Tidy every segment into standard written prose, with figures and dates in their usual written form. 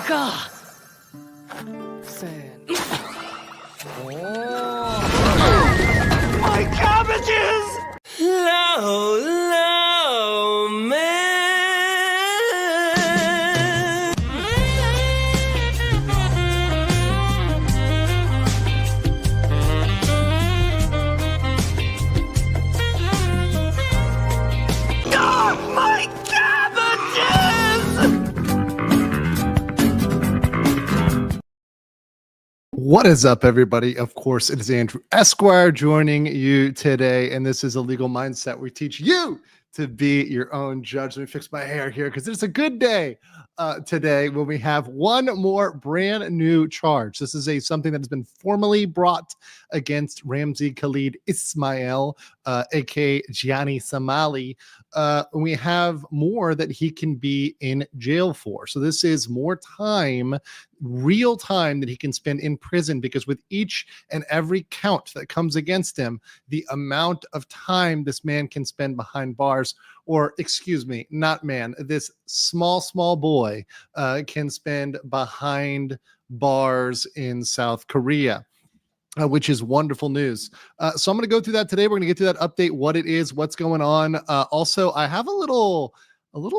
か。せーの。My cabbages! Low, low, man. My cabbages! What is up, everybody? Of course, it is Andrew Esquire joining you today, and this is a legal mindset. We teach you to be your own judge. Let me fix my hair here because it's a good day today when we have one more brand new charge. This is something that has been formally brought against Ramzi Khalid Ismail, aka Gianni Somali. We have more that he can be in jail for. So this is more time, real time, that he can spend in prison, because with each and every count that comes against him, the amount of time this man can spend behind bars, or excuse me, not man, this small boy can spend behind bars in South Korea. Which is wonderful news. So I'm going to go through that today. We're going to get to that update, what it is, what's going on. Also, I have a little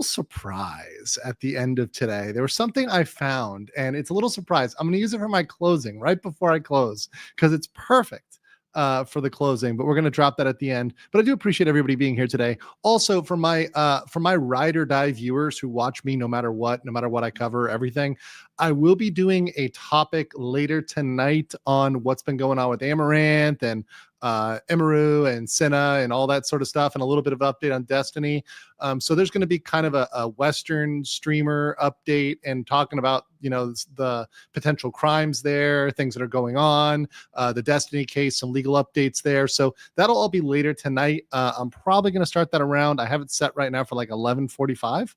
surprise at the end of today. There was something I found, and it's a little surprise. I'm going to use it for my closing right before I close, because it's perfect for the closing, but we're going to drop that at the end. But I do appreciate everybody being here today. Also, for my ride or die viewers who watch me no matter what I cover, everything, I will be doing a topic later tonight on what's been going on with Amaranth and Emaru and Senna and all that sort of stuff, and a little bit of update on Destiny. So there's going to be kind of a Western streamer update and talking about, the potential crimes there, things that are going on, the Destiny case, some legal updates there. So that'll all be later tonight. I'm probably going to start that around, I have it set right now for like 11:45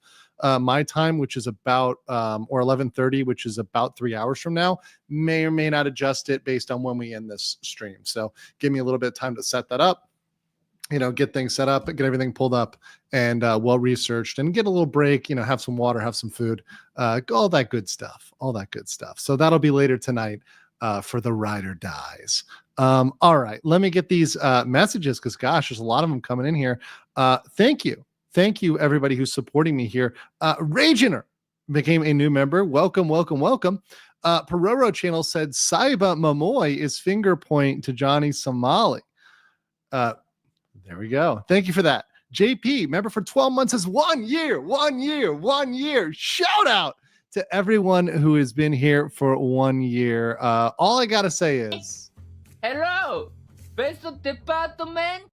my time, which is about or 11:30, which is about 3 hours from now. May or may not adjust it based on when we end this stream. So give me a little bit of time to set that up, get things set up, get everything pulled up and well researched, and get a little break, have some water, have some food, all that good stuff. So that'll be later tonight for the ride or dies. All right, let me get these messages, because gosh, there's a lot of them coming in here. Thank you everybody who's supporting me here. Ragener became a new member. Welcome. Peroro channel said Saiba Mamoy is finger point to Johnny Somali. There we go. Thank you for that. JP, member for 12 months, is 1 year. Shout out to everyone who has been here for 1 year. All I gotta say is hello, best department.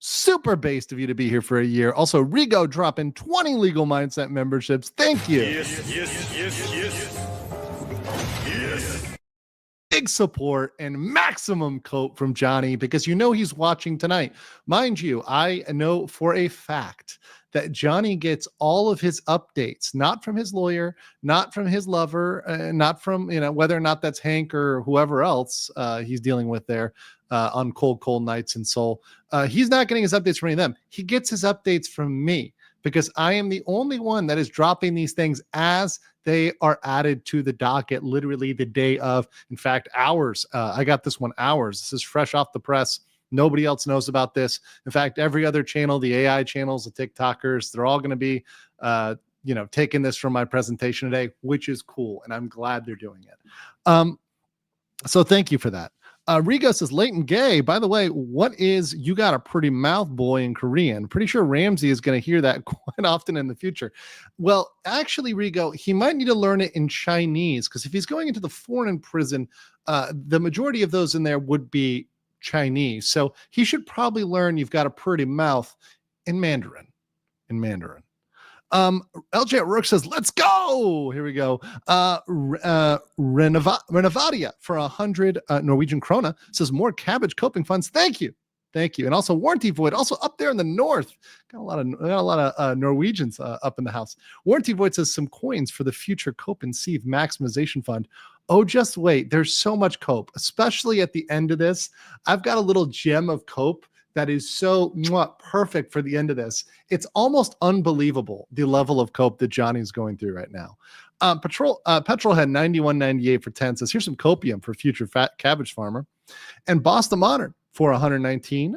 Super based of you to be here for a year. Also, Rigo dropping 20 legal mindset memberships. Thank you. Yes. Big support and maximum cope from Johnny, because he's watching tonight. Mind you, I know for a fact that Johnny gets all of his updates, not from his lawyer, not from his lover, not from, whether or not that's Hank or whoever else he's dealing with there on cold nights in Seoul. He's not getting his updates from any of them. He gets his updates from me, because I am the only one that is dropping these things as they are added to the docket, literally the day of. In fact, hours. I got this one hours. This is fresh off the press. Nobody else knows about this. In fact, every other channel, the AI channels, the TikTokers, they're all going to be, taking this from my presentation today, which is cool. And I'm glad they're doing it. So thank you for that. Rigo says, Leighton Gay, by the way, what is "you got a pretty mouth, boy" in Korean? Pretty sure Ramsey is going to hear that quite often in the future. Well, actually, Rigo, he might need to learn it in Chinese, because if he's going into the foreign prison, the majority of those in there would be Chinese. So he should probably learn "you've got a pretty mouth" in Mandarin. LJ at Rook says, let's go. Here we go. Renovadia for 100 Norwegian krona says, more cabbage coping funds. Thank you. And also Warranty Void, also up there in the north. Got a lot of Norwegians up in the house. Warranty Void says, some coins for the future Cope and Sieve maximization fund. Oh, just wait. There's so much Cope, especially at the end of this. I've got a little gem of Cope that is so perfect for the end of this. It's almost unbelievable, the level of cope that Johnny's going through right now. Petrol had 91.98 for 10. Says here's some copium for future fat cabbage farmer. And Boston Modern for 119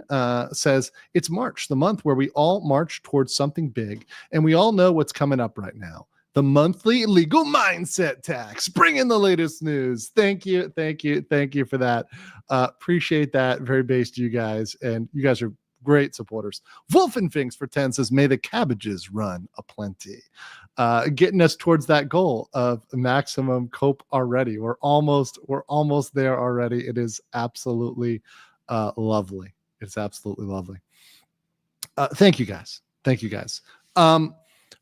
says it's March, the month where we all march towards something big, and we all know what's coming up right now. The monthly legal mindset tax. Bring in the latest news. Thank you for that. Appreciate that. Very based, you guys, and you guys are great supporters. Wolfenfinks for 10 says, may the cabbages run aplenty. Getting us towards that goal of maximum cope already. We're almost there already. It is absolutely lovely. It's absolutely lovely. Thank you guys.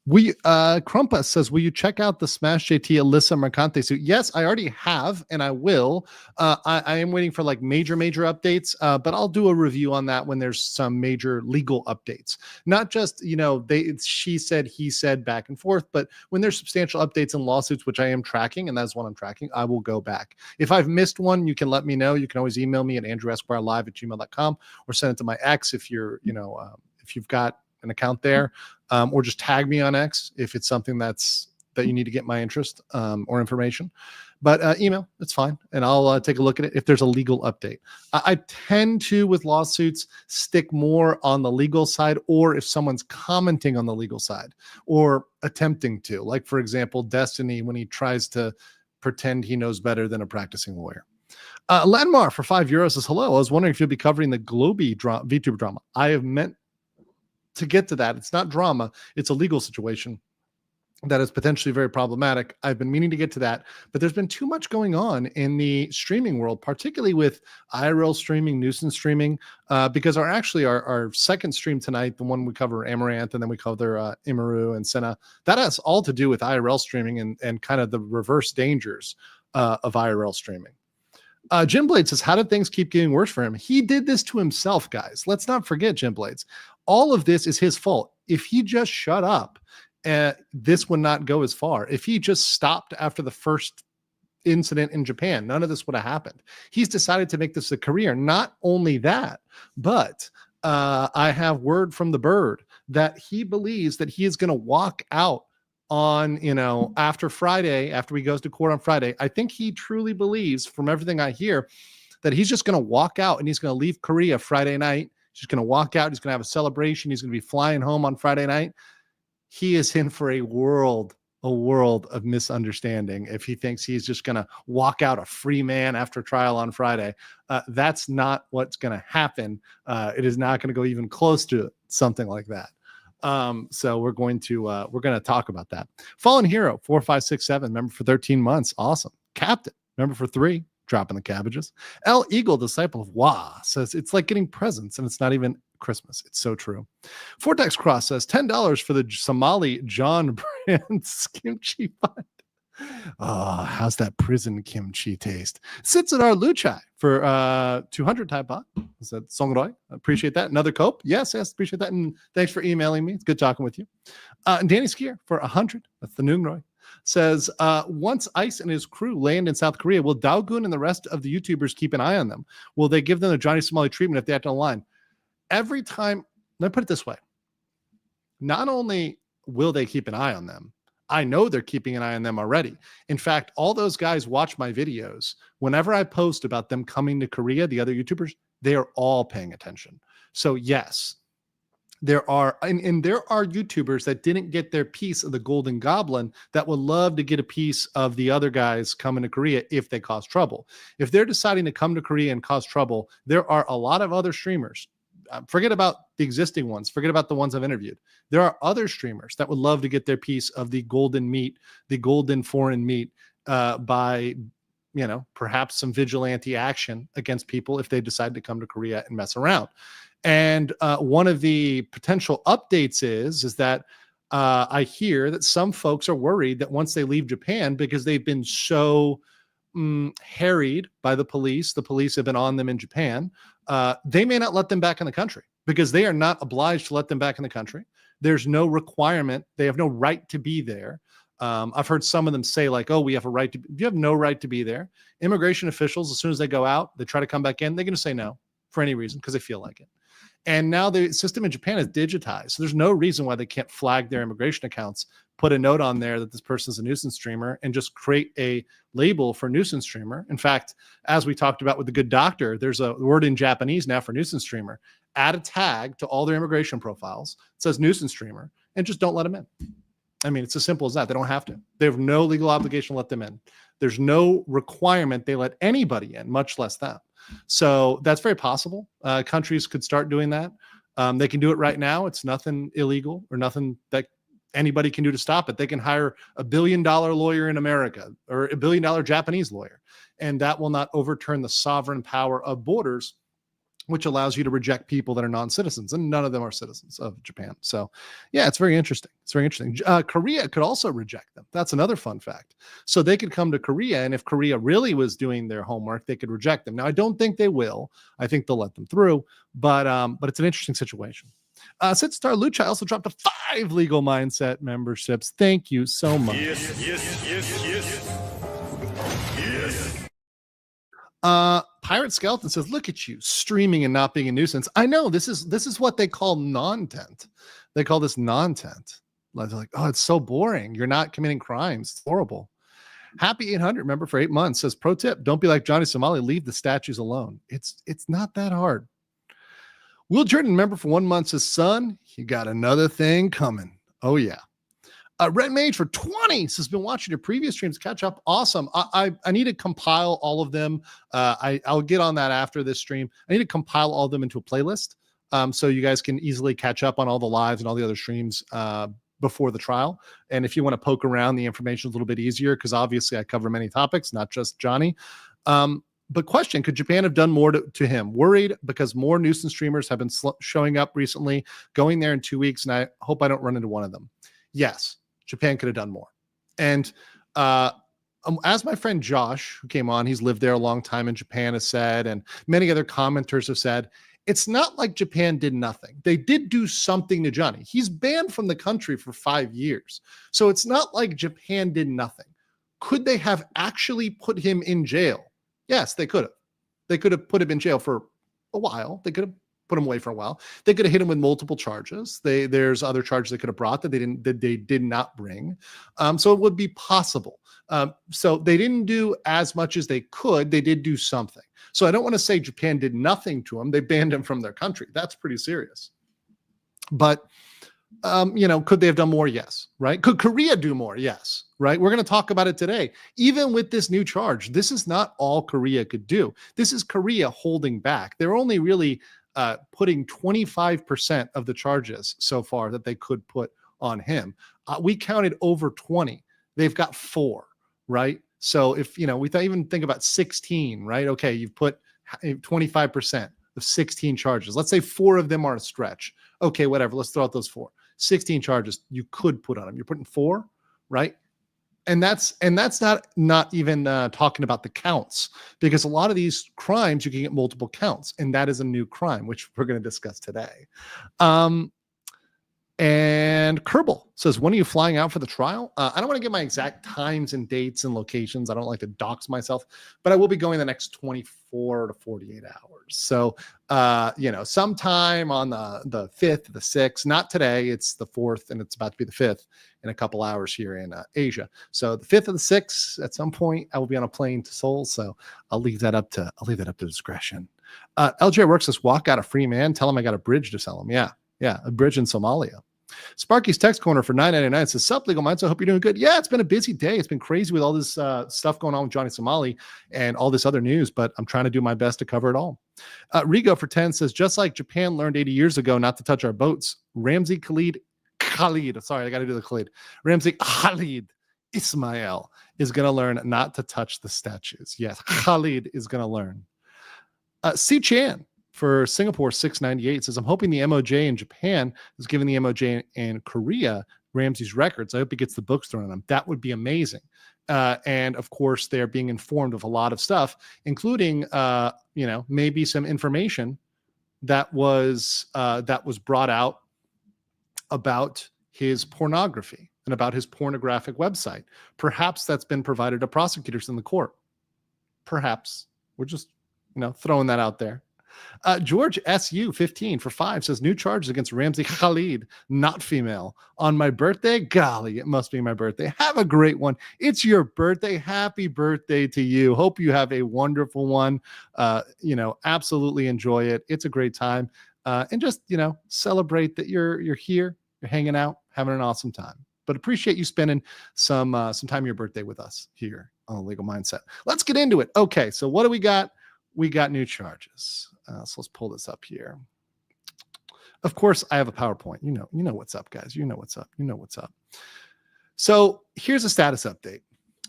Crumpus says, will you check out the Smash JT Alyssa Mercante suit? Yes, I already have, and I will. I am waiting for like major updates, but I'll do a review on that when there's some major legal updates. Not just, she said, he said, back and forth, but when there's substantial updates and lawsuits, which I am tracking, and that's what I'm tracking, I will go back. If I've missed one, you can let me know. You can always email me at andrewesquirelive@gmail.com or send it to my ex if you're, if you've got an account there, or just tag me on X if it's something that you need to get my interest or information. But email, it's fine, and I'll take a look at it if there's a legal update. I tend to, with lawsuits, stick more on the legal side, or if someone's commenting on the legal side or attempting to, like for example, Destiny when he tries to pretend he knows better than a practicing lawyer. Landmar for €5 says, hello. I was wondering if you'll be covering the Globy VTuber drama. I have meant to get to that. It's not drama. It's a legal situation that is potentially very problematic. I've been meaning to get to that, but there's been too much going on in the streaming world, particularly with IRL streaming, nuisance streaming, because our second stream tonight, the one we cover Amaranth, and then we cover Imaru and Senna, that has all to do with IRL streaming and kind of the reverse dangers of IRL streaming. Jim Blade says, how did things keep getting worse for him? He did this to himself, guys. Let's not forget, Jim Blades. All of this is his fault. If he just shut up, this would not go as far. If he just stopped after the first incident in Japan, none of this would have happened. He's decided to make this a career. Not only that, but I have word from the bird that he believes that he is going to walk out on, after Friday, after he goes to court on Friday. I think he truly believes, from everything I hear, that he's just going to walk out and he's going to leave Korea Friday night. He's just going to walk out. He's going to have a celebration. He's going to be flying home on Friday night. He is in for a world of misunderstanding if he thinks he's just going to walk out a free man after trial on Friday. That's not what's going to happen. It is not going to go even close to something like that. So we're going to talk about that. Fallen Hero 4567, member for 13 months. Awesome. Captain, member for 3. Dropping the cabbages. L Eagle, disciple of Wah, says it's like getting presents and it's not even Christmas. It's so true. Vortex Cross says $10 for the Somali John Brand's kimchi fund. Oh, how's that prison kimchi taste? Sits at our Luchai for 200 Thai baht. Is that Songroy? Appreciate that. Another cope. Yes, appreciate that. And thanks for emailing me. It's good talking with you. And Danny Skier for 100. That's the Noongroy. Says, once Ice and his crew land in South Korea, will Daogun and the rest of the YouTubers keep an eye on them? Will they give them the Johnny Somali treatment if they act online? Every time, let me put it this way. Not only will they keep an eye on them, I know they're keeping an eye on them already. In fact, all those guys watch my videos. Whenever I post about them coming to Korea, the other YouTubers, they are all paying attention. So yes, there are YouTubers that didn't get their piece of the Golden Goblin that would love to get a piece of the other guys coming to Korea if they cause trouble. If they're deciding to come to Korea and cause trouble, there are a lot of other streamers. Forget about the existing ones. Forget about the ones I've interviewed. There are other streamers that would love to get their piece of the golden meat, the golden foreign meat, by, perhaps some vigilante action against people if they decide to come to Korea and mess around. And one of the potential updates is that I hear that some folks are worried that once they leave Japan, because they've been so harried by the police have been on them in Japan, they may not let them back in the country because they are not obliged to let them back in the country. There's no requirement. They have no right to be there. I've heard some of them say like, oh, we have a right to, you have no right to be there. Immigration officials, as soon as they go out, they try to come back in, they're going to say no for any reason because they feel like it. And now the system in Japan is digitized. So there's no reason why they can't flag their immigration accounts, put a note on there that this person's a nuisance streamer, and just create a label for nuisance streamer. In fact, as we talked about with the good doctor, there's a word in Japanese now for nuisance streamer. Add a tag to all their immigration profiles. It says nuisance streamer, and just don't let them in. I mean, it's as simple as that. They don't have to. They have no legal obligation to let them in. There's no requirement they let anybody in, much less them. So that's very possible. Countries could start doing that. They can do it right now. It's nothing illegal or nothing that anybody can do to stop it. They can hire $1 billion lawyer in America or $1 billion Japanese lawyer, and that will not overturn the sovereign power of borders, which allows you to reject people that are non-citizens, and none of them are citizens of Japan. So yeah, it's very interesting. It's very interesting. Korea could also reject them. That's another fun fact. So they could come to Korea, and if Korea really was doing their homework, they could reject them. Now, I don't think they will. I think they'll let them through, but it's an interesting situation. Sitstar Lucha also dropped 5 legal mindset memberships. Thank you so much. Yes. Pirate Skeleton says, look at you streaming and not being a nuisance. I know this is what they call non-tent. They call this non-tent. They're like, oh, it's so boring. You're not committing crimes. It's horrible. Happy 800 member for 8 months says, pro tip, don't be like Johnny Somali. Leave the statues alone. It's not that hard. Will Jordan member for 1 month says, son, you got another thing coming. Oh yeah. Red Mage for 20 says, been watching your previous streams, catch up. Awesome. I need to compile all of them. I'll get on that after this stream. I need to compile all of them into a playlist so you guys can easily catch up on all the lives and all the other streams before the trial. And if you want to poke around, the information is a little bit easier because obviously I cover many topics, not just Johnny. But question, could Japan have done more to him? Worried because more nuisance streamers have been showing up recently, going there in 2 weeks, and I hope I don't run into one of them. Yes. Japan could have done more. And as my friend Josh, who came on, he's lived there a long time in Japan, has said, and many other commenters have said, it's not like Japan did nothing. They did do something to Johnny. He's banned from the country for 5 years. So it's not like Japan did nothing. Could they have actually put him in jail? Yes, they could have. They could have put him in jail for a while. They could have put him away for a while. They could have hit him with multiple charges. There's other charges they could have brought that they did not bring. So it would be possible. So they didn't do as much as they could. They did do something. So I don't want to say Japan did nothing to him. They banned him from their country. That's pretty serious. But could they have done more? Yes. Right. Could Korea do more? Yes. Right. We're going to talk about it today. Even with this new charge, this is not all Korea could do. This is Korea holding back. They're only really putting 25% of the charges so far that they could put on him. We counted over 20. They've got 4, right? So if, we even think about 16, right? Okay, you've put 25% of 16 charges. Let's say 4 of them are a stretch. Okay, whatever. Let's throw out those 4. 16 charges you could put on him. You're putting 4, right? And that's not even talking about the counts, because a lot of these crimes you can get multiple counts, and that is a new crime, which we're going to discuss today. And Kerbal says, when are you flying out for the trial? I don't want to give my exact times and dates and locations. I don't like to dox myself, but I will be going the next 24 to 48 hours. So, sometime on the 5th, the 6th, not today, it's the 4th, and it's about to be the 5th in a couple hours here in Asia. So the 5th or the 6th, at some point, I will be on a plane to Seoul. So I'll leave that up to discretion. LJ Works says, walk out a free man. Tell him I got a bridge to sell him. Yeah, a bridge in Somalia. Sparky's Text Corner for $9.99 says, sup, Legal Minds? I hope you're doing good. Yeah, it's been a busy day. It's been crazy with all this stuff going on with Johnny Somali and all this other news, but I'm trying to do my best to cover it all. Rigo for 10 says, just like Japan learned 80 years ago not to touch our boats, Ramzi Khalid, sorry, I got to do the Khalid. Ramzi Khalid Ismail is going to learn not to touch the statues. Yes, Khalid is going to learn. C. Chan for Singapore 698 says, I'm hoping the MOJ in Japan is giving the MOJ in Korea Ramsey's records. I hope he gets the books thrown on him. That would be amazing. And of course, they're being informed of a lot of stuff, including, maybe some information that was brought out about his pornography and about his pornographic website. Perhaps that's been provided to prosecutors in the court. Perhaps. We're just, throwing that out there. George SU15 for 5 says new charges against Ramsey Khalid, not female, on my birthday. Golly, it must be my birthday. Have a great one. It's your birthday. Happy birthday to you. Hope you have a wonderful one. Absolutely enjoy it. It's a great time. And just, celebrate that you're here, you're hanging out, having an awesome time. But appreciate you spending some time your birthday with us here on the Legal Mindset. Let's get into it. Okay, so what do we got? We got new charges. So let's pull this up here. Of course, I have a PowerPoint. You know what's up, guys. You know what's up. So here's a status update.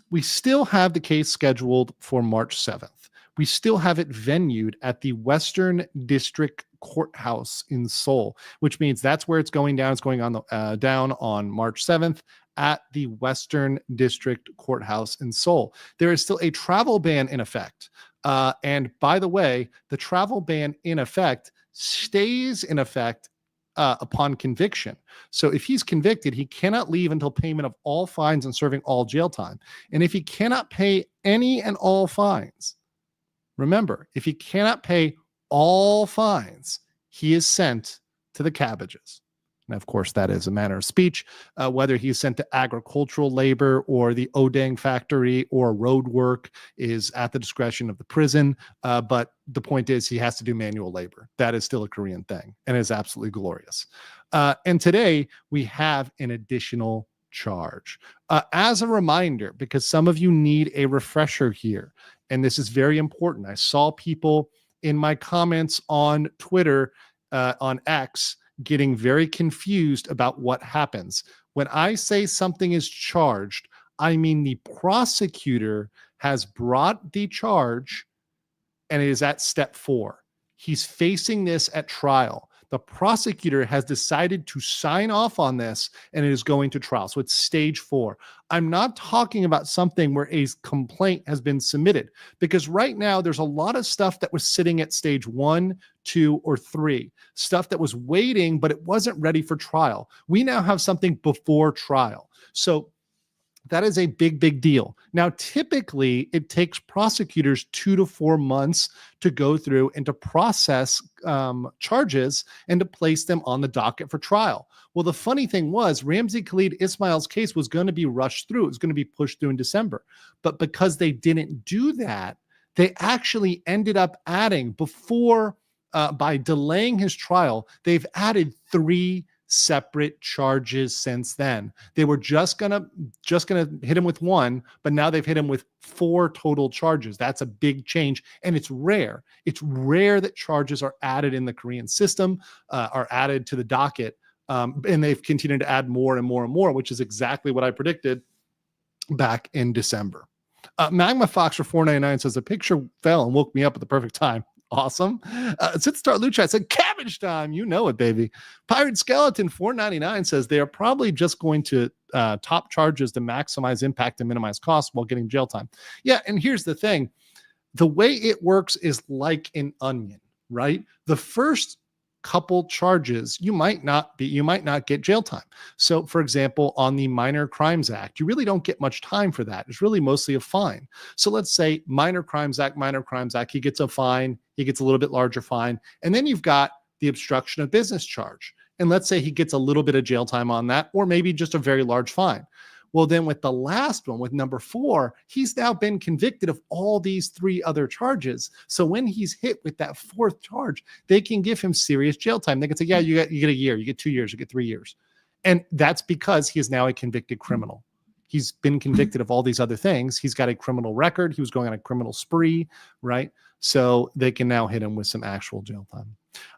We still have the case scheduled for March 7th. We still have it venued at the Western District Courthouse in Seoul, which means that's where it's going down. It's going on down on March 7th at the Western District Courthouse in Seoul. There is still a travel ban in effect. And by the way, the travel ban in effect stays in effect upon conviction. So if he's convicted, he cannot leave until payment of all fines and serving all jail time. And if he cannot pay any and all fines, remember, if he cannot pay all fines, he is sent to the cabbages. And of course, that is a manner of speech, whether he's sent to agricultural labor or the Odang factory or road work is at the discretion of the prison. But the point is he has to do manual labor. That is still a Korean thing and is absolutely glorious. And today we have an additional charge. As a reminder, because some of you need a refresher here, and this is very important. I saw people in my comments on Twitter, on X, getting very confused about what happens. When I say something is charged, I mean the prosecutor has brought the charge and it is at step 4. He's facing this at trial. The prosecutor has decided to sign off on this and it is going to trial. So it's stage 4. I'm not talking about something where a complaint has been submitted, because right now there's a lot of stuff that was sitting at stage 1, 2, or 3, stuff that was waiting, but it wasn't ready for trial. We now have something before trial. So that is a big, big deal. Now, typically, it takes prosecutors 2 to 4 months to go through and to process charges and to place them on the docket for trial. Well, the funny thing was, Ramsey Khalid Ismail's case was going to be rushed through. It was going to be pushed through in December. But because they didn't do that, they actually ended up adding, by delaying his trial, they've added 3 separate charges since then. They were just gonna hit him with 1, but now they've hit him with 4 total charges. That's a big change, and it's rare. It's rare that charges are added in the Korean system, are added to the docket, and they've continued to add more and more and more, which is exactly what I predicted back in December. Magma Fox for $4.99 says the picture fell and woke me up at the perfect time. Awesome. Sit Start Loot Chat said cabbage time. You know it, baby. Pirate Skeleton $4.99 says they are probably just going to top charges to maximize impact and minimize costs while getting jail time. Yeah, and here's the thing. The way it works is like an onion, right? The first couple charges, you might not get jail time. So for example, on the Minor Crimes Act, you really don't get much time for that. It's really mostly a fine. So let's say Minor Crimes Act, he gets a fine, he gets a little bit larger fine. And then you've got the obstruction of business charge. And let's say he gets a little bit of jail time on that, or maybe just a very large fine. Well, then with the last one, with number 4, he's now been convicted of all these 3 other charges. So when he's hit with that 4th charge, they can give him serious jail time. They can say, yeah, you get a year, you get 2 years, you get 3 years. And that's because he is now a convicted criminal. He's been convicted of all these other things. He's got a criminal record. He was going on a criminal spree, right? So they can now hit him with some actual jail time.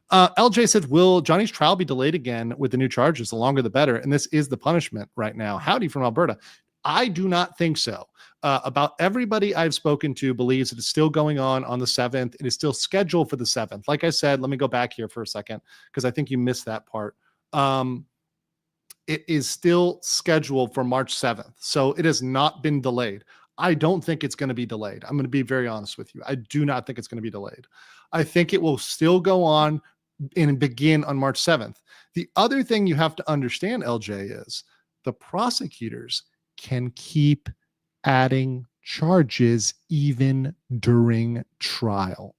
LJ said, will Johnny's trial be delayed again with the new charges? The longer, the better. And this is the punishment right now. Howdy from Alberta. I do not think so. About everybody I've spoken to believes it is still going on the 7th. It is still scheduled for the 7th. Like I said, let me go back here for a second, because I think you missed that part. It is still scheduled for March 7th. So it has not been delayed. I don't think it's going to be delayed. I'm going to be very honest with you. I do not think it's going to be delayed. I think it will still go on and begin on March 7th. The other thing you have to understand, LJ, is the prosecutors can keep adding charges even during trial.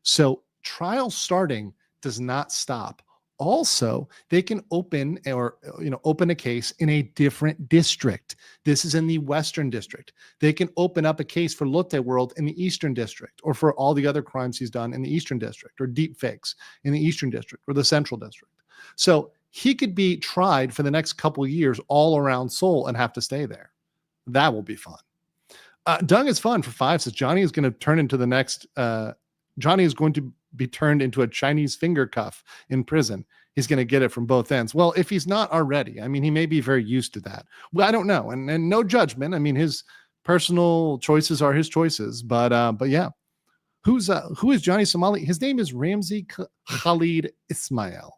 So trial starting does not stop. Also, they can open a case in a different district. This is in the Western District. They can open up a case for Lotte World in the Eastern District, or for all the other crimes he's done in the Eastern District, or deep fakes in the Eastern District or the Central District. So he could be tried for the next couple of years all around Seoul and have to stay there. That will be fun. Dung is fun for 5 says Johnny is going to turn into the next Johnny is going to be turned into a Chinese finger cuff in prison. He's going to get it from both ends. Well, if he's not already, I mean, he may be very used to that. Well, I don't know. And no judgment. I mean, his personal choices are his choices, but yeah. Who is Johnny Somali? His name is Ramzi Khalid Ismail.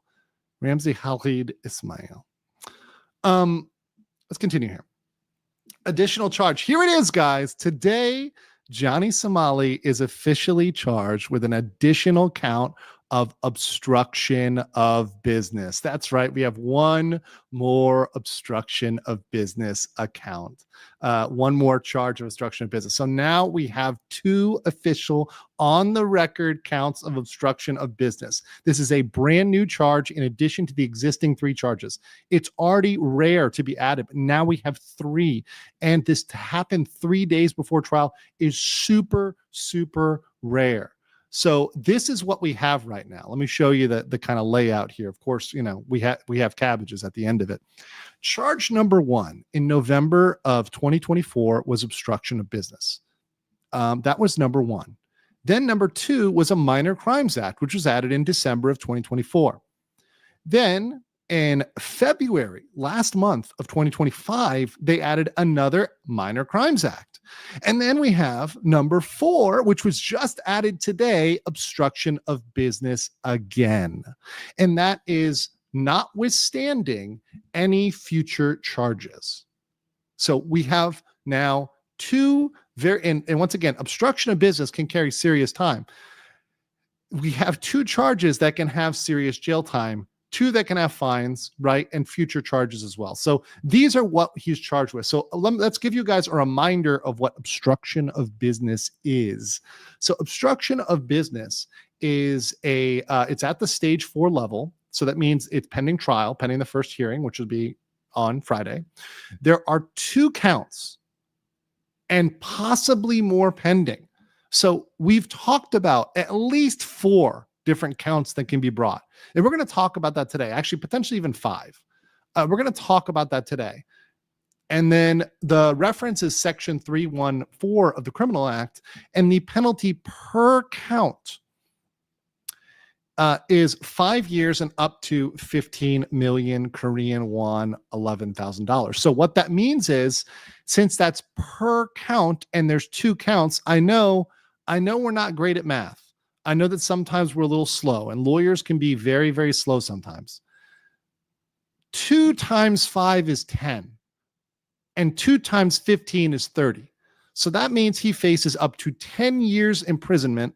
Ramzi Khalid Ismail. Let's continue here. Additional charge. Here it is, guys. Today, Johnny Somali is officially charged with an additional count of obstruction of business. That's right. We have one more obstruction of business account, one more charge of obstruction of business. So now we have 2 official on the record counts of obstruction of business. This is a brand new charge in addition to the existing 3 charges. It's already rare to be added, but now we have 3. And this to happen 3 days before trial is super, super rare. So this is what we have right now. Let me show you the kind of layout here. Of course, we have cabbages at the end of it. Charge number 1 in November of 2024 was obstruction of business. That was number 1. Then number 2 was a Minor Crimes Act, which was added in December of 2024. Then in February, last month of 2025, they added another Minor Crimes Act. And then we have number 4, which was just added today, obstruction of business again. And that is notwithstanding any future charges. So we have now 2 and once again, obstruction of business can carry serious time. We have 2 charges that can have serious jail time, 2 that can have fines, right? And future charges as well. So these are what he's charged with. So let's give you guys a reminder of what obstruction of business is. So obstruction of business is it's at the stage 4 level. So that means it's pending trial, pending the first hearing, which will be on Friday. There are 2 counts and possibly more pending. So we've talked about at least 4 different counts that can be brought. And we're going to talk about that today, actually, potentially even 5. We're going to talk about that today. And then the reference is Section 314 of the Criminal Act, and the penalty per count is 5 years and up to 15 million Korean won, $11,000. So what that means is, since that's per count and there's 2 counts, I know we're not great at math. I know that sometimes we're a little slow, and lawyers can be very, very slow sometimes. 2 times 5 is 10, and 2 times 15 is 30. So that means he faces up to 10 years imprisonment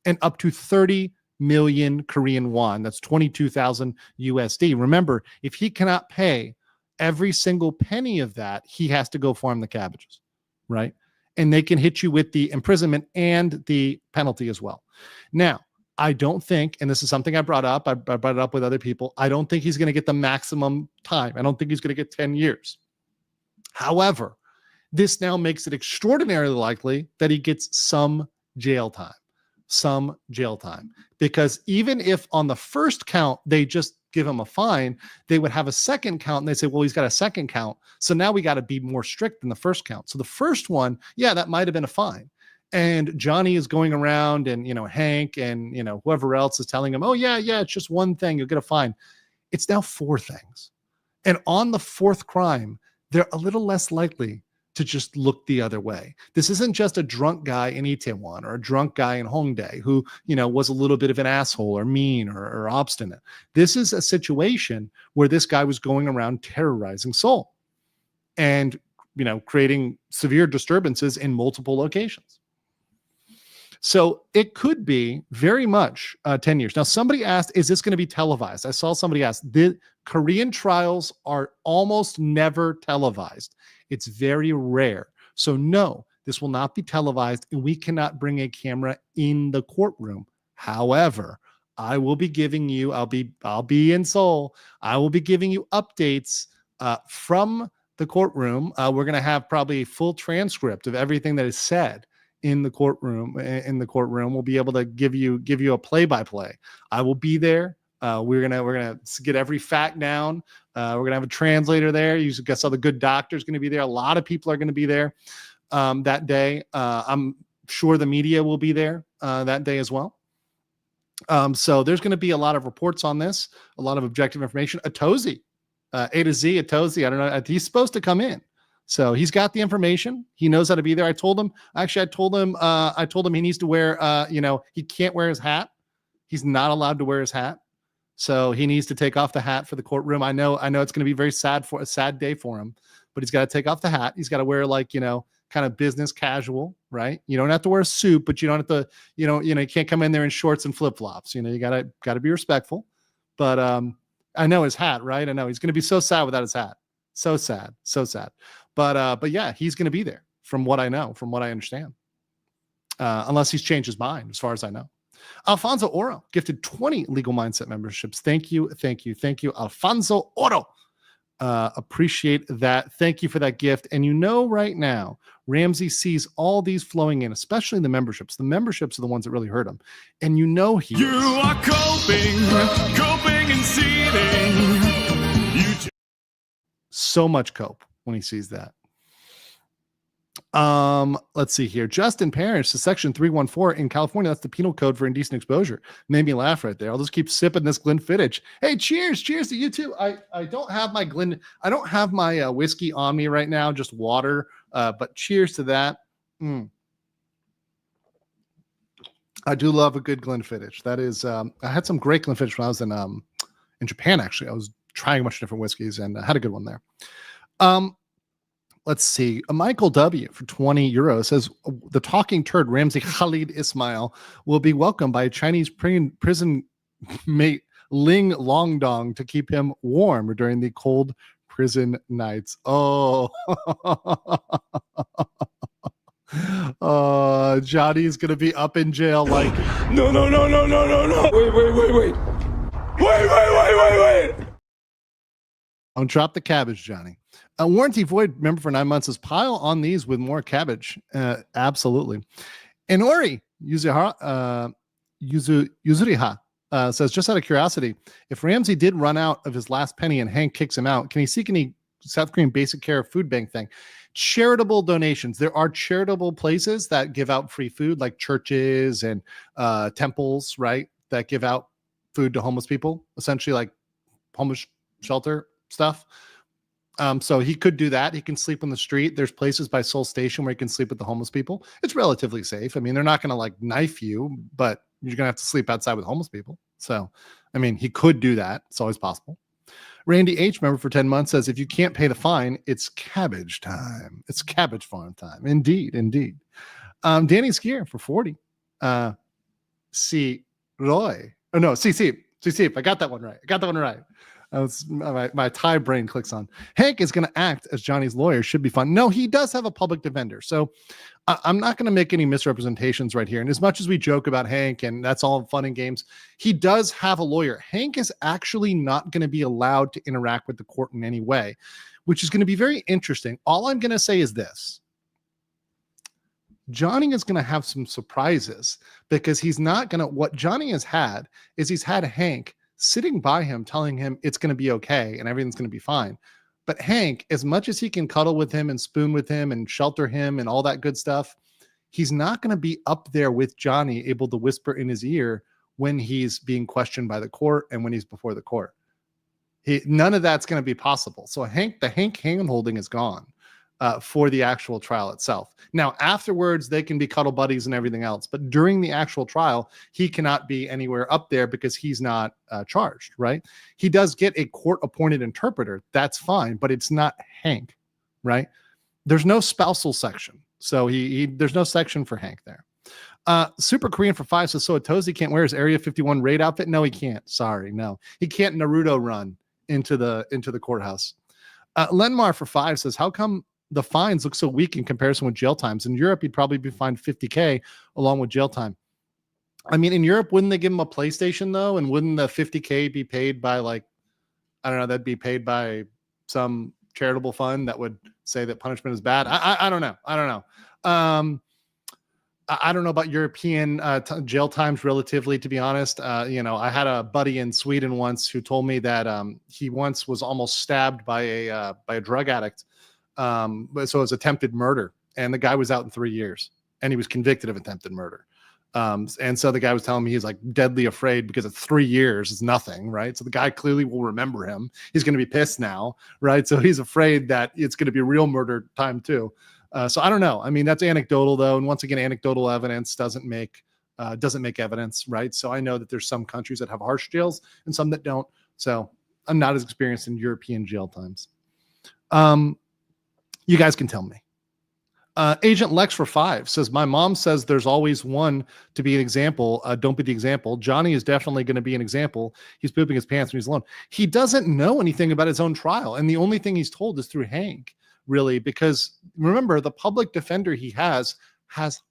and up to 30 million Korean won. That's 22,000 USD. Remember, if he cannot pay every single penny of that, he has to go farm the cabbages, right? And they can hit you with the imprisonment and the penalty as well. Now, I don't think, and this is something I brought up, I brought it up with other people, I don't think he's going to get the maximum time. I don't think he's going to get 10 years. However, this now makes it extraordinarily likely that he gets some jail time. Because even if on the first count they just give him a fine, they would have a second count and they say, well, he's got a second count. So now we got to be more strict than the first count. So the first one, yeah, that might have been a fine. And Johnny is going around and, Hank and, whoever else is telling him, oh, yeah, it's just one thing. You'll get a fine. It's now 4 things. And on the 4th crime, they're a little less likely to just look the other way. This isn't just a drunk guy in Itaewon or a drunk guy in Hongdae who, was a little bit of an asshole or mean or obstinate. This is a situation where this guy was going around terrorizing Seoul and, creating severe disturbances in multiple locations. So it could be very much 10 years. Now, somebody asked, is this going to be televised? I saw somebody ask. The Korean trials are almost never televised. It's very rare. So no, this will not be televised, and we cannot bring a camera in the courtroom. However, I will be giving you, I'll be in Seoul. I will be giving you updates from the courtroom. We're going to have probably a full transcript of everything that is said in the courtroom. We'll be able to give you a play-by-play. I will be there. We're gonna get every fact down. We're gonna have a translator there. You guess all the good doctors going to be there. A lot of people are going to be there that day. I'm sure the media will be there that day as well. So there's going to be a lot of reports on this, a lot of objective information. Atozi, A to Z, Atozi. I don't know. He's supposed to come in. So he's got the information. He knows how to be there. I told him he needs to wear, he can't wear his hat. He's not allowed to wear his hat. So he needs to take off the hat for the courtroom. I know it's going to be a sad day for him, but he's got to take off the hat. He's got to wear kind of business casual, right? You don't have to wear a suit, but you don't have to, you can't come in there in shorts and flip-flops. You gotta be respectful. But I know his hat, right? I know he's going to be so sad without his hat. So sad. But yeah, he's going to be there from what I know, from what I understand. Unless he's changed his mind, as far as I know. Alfonso Oro gifted 20 Legal Mindset memberships. Thank you, Alfonso Oro. Appreciate that. Thank you for that gift. And right now, Ramsey sees all these flowing in, especially the memberships. The memberships are the ones that really hurt him. And you are coping and seeding. So much cope when he sees that. Let's see here. Justin Parrish, to Section 314 in California. That's the penal code for indecent exposure. Made me laugh right there. I'll just keep sipping this Glenfiddich. Hey, cheers to you too. I don't have my whiskey on me right now, just water. But cheers to that. I do love a good Glenfiddich. That is, I had some great Glenfiddich when I was in Japan. Actually, I was trying a bunch of different whiskeys and had a good one there. Let's see. Michael W. for 20 euros says the talking turd Ramsey Khalid Ismail will be welcomed by a Chinese prison mate Ling Longdong to keep him warm during the cold prison nights. Oh, Johnny's gonna be up in jail like No. Wait. Don't drop the cabbage, Johnny. A warranty void member for 9 months says pile on these with more cabbage. Absolutely. And Ori Yuzuriha says, just out of curiosity, if Ramsey did run out of his last penny and Hank kicks him out, can he seek any South Korean basic care food bank thing? Charitable donations. There are charitable places that give out free food, like churches and temples, right? That give out food to homeless people, essentially like homeless shelter stuff. So he could do that. He can sleep on the street. There's places by Seoul Station where he can sleep with the homeless people. It's relatively safe. I mean, they're not going to like knife you, but you're going to have to sleep outside with homeless people. So, I mean, he could do that. It's always possible. Randy H, member for 10 months, says, if you can't pay the fine, it's cabbage time. It's cabbage farm time. Indeed. Danny Skier for 40. C. Roy. Oh, no, CC. I got that one right. My Thai brain clicks on. Hank is going to act as Johnny's lawyer. Should be fun. No, he does have a public defender. So I'm not going to make any misrepresentations right here. And as much as we joke about Hank and that's all fun and games, he does have a lawyer. Hank is actually not going to be allowed to interact with the court in any way, which is going to be very interesting. All I'm going to say is this. Johnny is going to have some surprises because what Johnny has had is he's had Hank sitting by him, telling him it's going to be okay and everything's going to be fine. But Hank, as much as he can cuddle with him and spoon with him and shelter him and all that good stuff, he's not going to be up there with Johnny, able to whisper in his ear when he's being questioned by the court and when he's before the court. None of that's going to be possible. So the Hank hand-holding is gone for the actual trial itself. Now, afterwards, they can be cuddle buddies and everything else. But during the actual trial, he cannot be anywhere up there because he's not charged, right? He does get a court-appointed interpreter. That's fine, but it's not Hank, right? There's no spousal section. So there's no section for Hank there. Super Korean for 5 says, so Atozi can't wear his Area 51 raid outfit? No, he can't. Sorry, no. He can't Naruto run into the courthouse. Lenmar for 5 says, how come the fines look so weak in comparison with jail times? In Europe, you'd probably be fined $50K along with jail time. I mean, in Europe, wouldn't they give him a PlayStation though? And wouldn't the 50K be paid by like, I don't know, that'd be paid by some charitable fund that would say that punishment is bad. I don't know. I don't know. I don't know about European jail times relatively, to be honest. I had a buddy in Sweden once who told me that he once was almost stabbed by a drug addict. So it was attempted murder, and the guy was out in 3 years, and he was convicted of attempted murder. And so the guy was telling me he's like deadly afraid because it's 3 years is nothing, right? So the guy clearly will remember him. He's going to be pissed now, right? So he's afraid that it's going to be real murder time too. So I don't know. I mean, that's anecdotal though. And once again, anecdotal evidence doesn't make evidence, right? So I know that there's some countries that have harsh jails and some that don't. So I'm not as experienced in European jail times. You guys can tell me. Agent Lex for 5 says, my mom says there's always one to be an example. Don't be the example. Johnny is definitely going to be an example. He's pooping his pants when he's alone. He doesn't know anything about his own trial. And the only thing he's told is through Hank, really, because remember, the public defender he has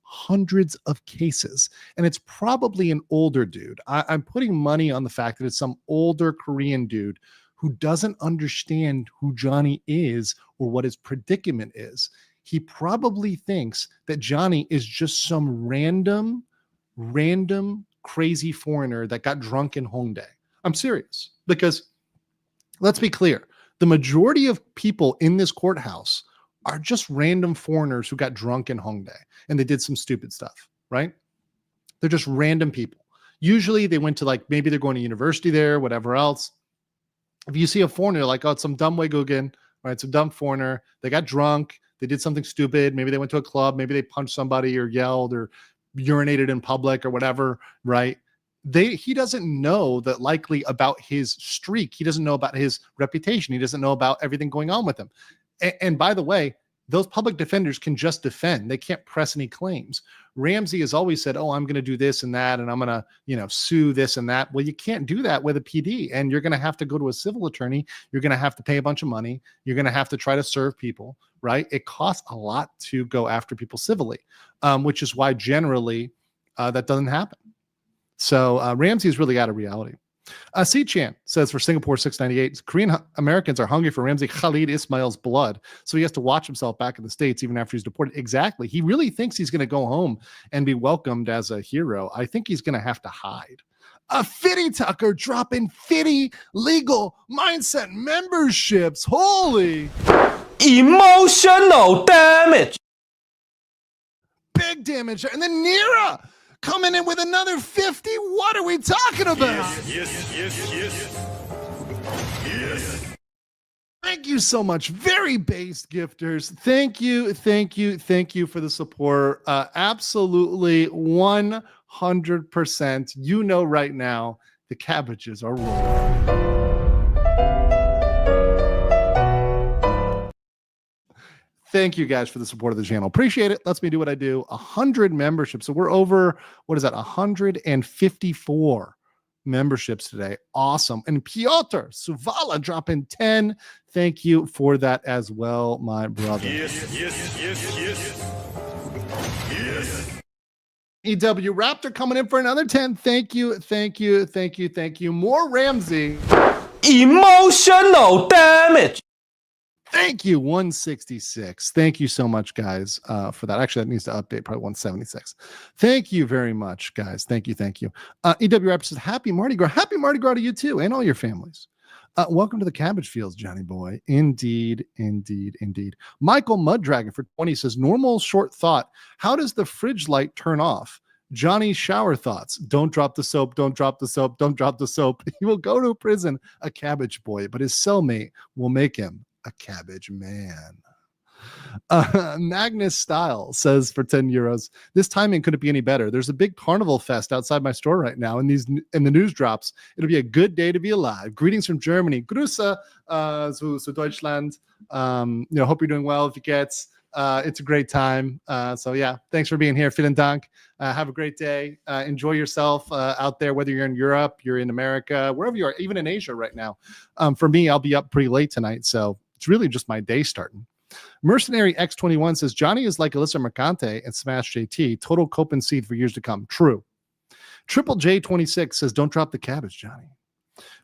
hundreds of cases, and it's probably an older dude. I'm putting money on the fact that it's some older Korean dude who doesn't understand who Johnny is or what his predicament is. He probably thinks that Johnny is just some random crazy foreigner that got drunk in Hongdae. I'm serious, because let's be clear. The majority of people in this courthouse are just random foreigners who got drunk in Hongdae and they did some stupid stuff, right? They're just random people. Usually they went to like, maybe they're going to university there, whatever else. If you see a foreigner, like, oh, it's some dumb Weigugan, right? Some dumb foreigner. They got drunk. They did something stupid. Maybe they went to a club. Maybe they punched somebody or yelled or urinated in public or whatever, right? He doesn't know that likely about his streak. He doesn't know about his reputation. He doesn't know about everything going on with him. And by the way, those public defenders can just defend. They can't press any claims. Ramsey has always said, oh, I'm going to do this and that, and I'm going to, sue this and that. Well, you can't do that with a PD, and you're going to have to go to a civil attorney. You're going to have to pay a bunch of money. You're going to have to try to serve people, right? It costs a lot to go after people civilly, which is why generally that doesn't happen. So Ramsey's really out of reality. C-Chan says for Singapore 698, Korean Americans are hungry for Ramsey Khalid Ismail's blood, so he has to watch himself back in the States even after he's deported. Exactly. He really thinks he's going to go home and be welcomed as a hero. I think he's going to have to hide. Fitty Tucker dropping Fitty legal mindset memberships. Holy emotional damage. Big damage. And then Nira coming in with another 50. What are we talking about? Yes. Thank you so much. Very based gifters. Thank you for the support. Absolutely 100%. You know right now the cabbages are rolling. Thank you guys for the support of the channel. Appreciate it. Lets me do what I do. 100 memberships. So we're over, 154 memberships today. Awesome. And Piotr Suvala dropping 10. Thank you for that as well, my brother. Yes. EW Raptor coming in for another 10. Thank you. More Ramsey. Emotional damage. Thank you, 166. Thank you so much, guys, for that. Actually, that needs to update, probably 176. Thank you very much, guys. Thank you. EW Raptor says, happy Mardi Gras. Happy Mardi Gras to you, too, and all your families. Welcome to the cabbage fields, Johnny boy. Indeed. Michael Muddragon for 20 says, normal short thought. How does the fridge light turn off? Johnny's shower thoughts. Don't drop the soap. Don't drop the soap. Don't drop the soap. He will go to prison, a cabbage boy, but his cellmate will make him a cabbage man. Magnus Style says for 10 euros, this timing couldn't be any better. There's a big carnival fest outside my store right now, and the news drops. It'll be a good day to be alive. Greetings from Germany. Grüße zu Deutschland. Hope you're doing well. If you get, it's a great time. So yeah, thanks for being here. Vielen Dank. Have a great day. Enjoy yourself out there, whether you're in Europe, you're in America, wherever you are, even in Asia right now. For me, I'll be up pretty late tonight, so it's really just my day starting. Mercenary X21 says, Johnny is like Alyssa Mercante and Smash JT, total cope and seed for years to come. True. Triple J26 says, don't drop the cabbage, Johnny.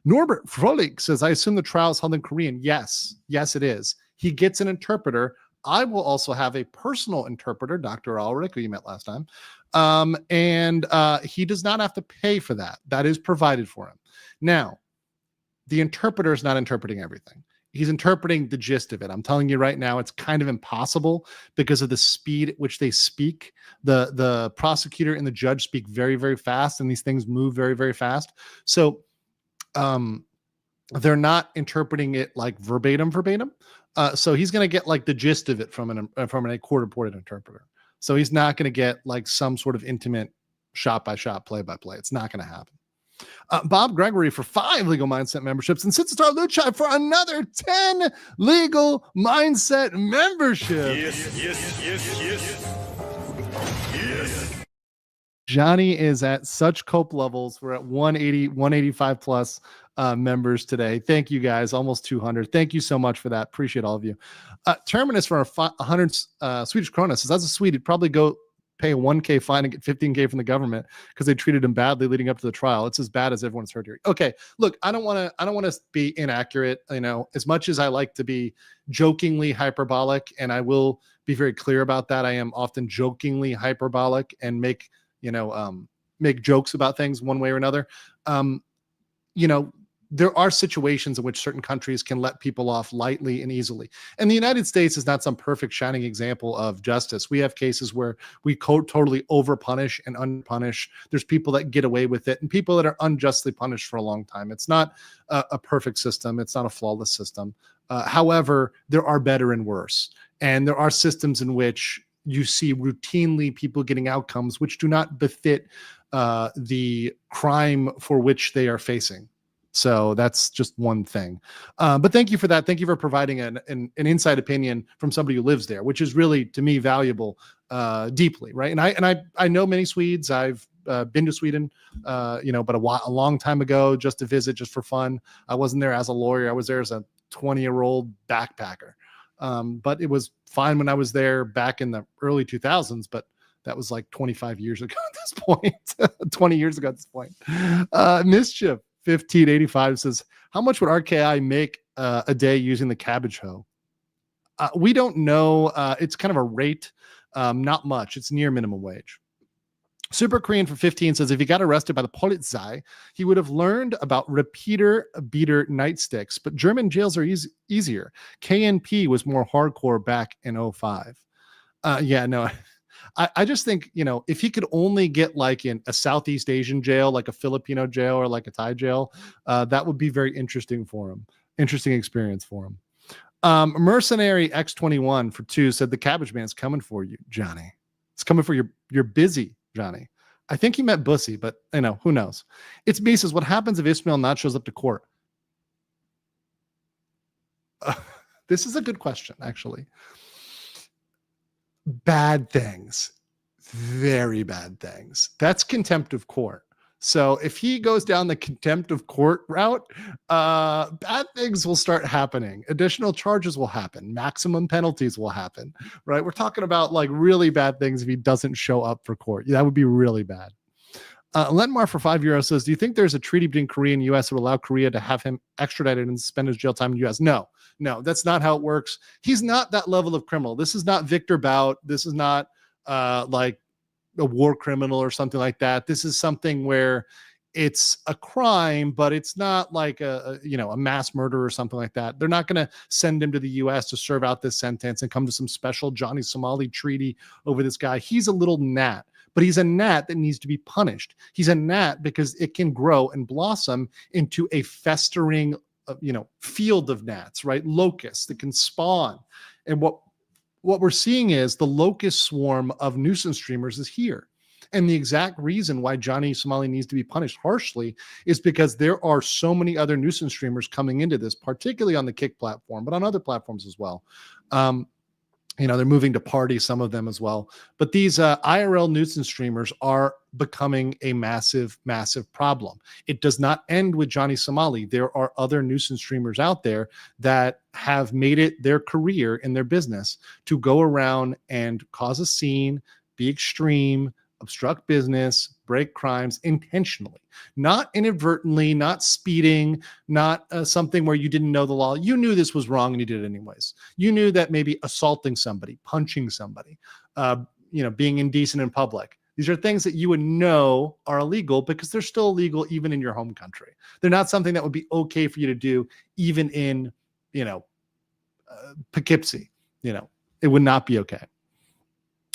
Norbert Frolik says, I assume the trial is held in Korean. Yes, it is. He gets an interpreter. I will also have a personal interpreter, Dr. Ulrich, who you met last time. And he does not have to pay for that. That is provided for him. Now, the interpreter is not interpreting everything. He's interpreting the gist of it. I'm telling you right now, it's kind of impossible because of the speed at which they speak. The prosecutor and the judge speak very, very fast, and these things move very, very fast. So they're not interpreting it like verbatim. So he's going to get like the gist of it from a court-appointed interpreter. So he's not going to get like some sort of intimate shot-by-shot, play-by-play. It's not going to happen. Bob Gregory for 5 Legal Mindset memberships, and Sitstar Luchai for another 10 Legal Mindset memberships. Yes. Johnny is at such cope levels. We're at 180, 185 plus members today. Thank you guys. Almost 200. Thank you so much for that. Appreciate all of you. Terminus for 100 Swedish krona says, as a Swede, he'd probably go pay a 1K fine and get 15K from the government because they treated him badly leading up to the trial. It's as bad as everyone's heard here. Okay, look, I don't want to be inaccurate. You know, as much as I like to be jokingly hyperbolic, and I will be very clear about that, I am often jokingly hyperbolic and make jokes about things one way or another. There are situations in which certain countries can let people off lightly and easily. And the United States is not some perfect shining example of justice. We have cases where we totally overpunish and unpunish. There's people that get away with it and people that are unjustly punished for a long time. It's not a perfect system. It's not a flawless system. However, there are better and worse. And there are systems in which you see routinely people getting outcomes which do not befit the crime for which they are facing. So that's just one thing. But thank you for that. Thank you for providing an inside opinion from somebody who lives there, which is really, to me, valuable deeply, right? And I know many Swedes. I've been to Sweden, but a long time ago, just to visit, just for fun. I wasn't there as a lawyer. I was there as a 20-year-old backpacker. But it was fine when I was there back in the early 2000s, but that was like 25 years ago at this point, 20 years ago at this point. Mischief 1585 says, how much would RKI make a day using the cabbage hoe? We don't know. It's kind of a rate, not much. It's near minimum wage. Super Korean for 15 says, if he got arrested by the Polizei, he would have learned about repeater beater nightsticks, but German jails are easier. KNP was more hardcore back in 05. I just think, if he could only get like in a Southeast Asian jail, like a Filipino jail or like a Thai jail, that would be very interesting for him. Interesting experience for him. Mercenary X21 for 2 said, the cabbage man's coming for you, Johnny. It's coming for you're busy, Johnny. I think he meant bussy, but who knows? It's me says, what happens if Ismail not shows up to court? This is a good question, actually. Bad things, very bad things. That's contempt of court. So if he goes down the contempt of court route, bad things will start happening. Additional charges will happen. Maximum penalties will happen, right? We're talking about like really bad things if he doesn't show up for court. That would be really bad. Lenmar for €5 says, do you think there's a treaty between Korea and U.S. that would allow Korea to have him extradited and spend his jail time in the U.S.? No, that's not how it works. He's not that level of criminal. This is not Victor Bout. This is not like a war criminal or something like that. This is something where it's a crime, but it's not like a mass murder or something like that. They're not going to send him to the U.S. to serve out this sentence and come to some special Johnny Somali treaty over this guy. He's a little gnat. But he's a gnat that needs to be punished. He's a gnat because it can grow and blossom into a festering, field of gnats, right? Locusts that can spawn. And what we're seeing is the locust swarm of nuisance streamers is here. And the exact reason why Johnny Somali needs to be punished harshly is because there are so many other nuisance streamers coming into this, particularly on the Kick platform, but on other platforms as well. They're moving to Party, some of them as well. But these IRL nuisance streamers are becoming a massive, massive problem. It does not end with Johnny Somali. There are other nuisance streamers out there that have made it their career in their business to go around and cause a scene, be extreme, obstruct business, break crimes intentionally, not inadvertently, not speeding, not something where you didn't know the law. You knew this was wrong and you did it anyways. You knew that maybe assaulting somebody, punching somebody, being indecent in public. These are things that you would know are illegal because they're still illegal even in your home country. They're not something that would be okay for you to do even in, Poughkeepsie. It would not be okay.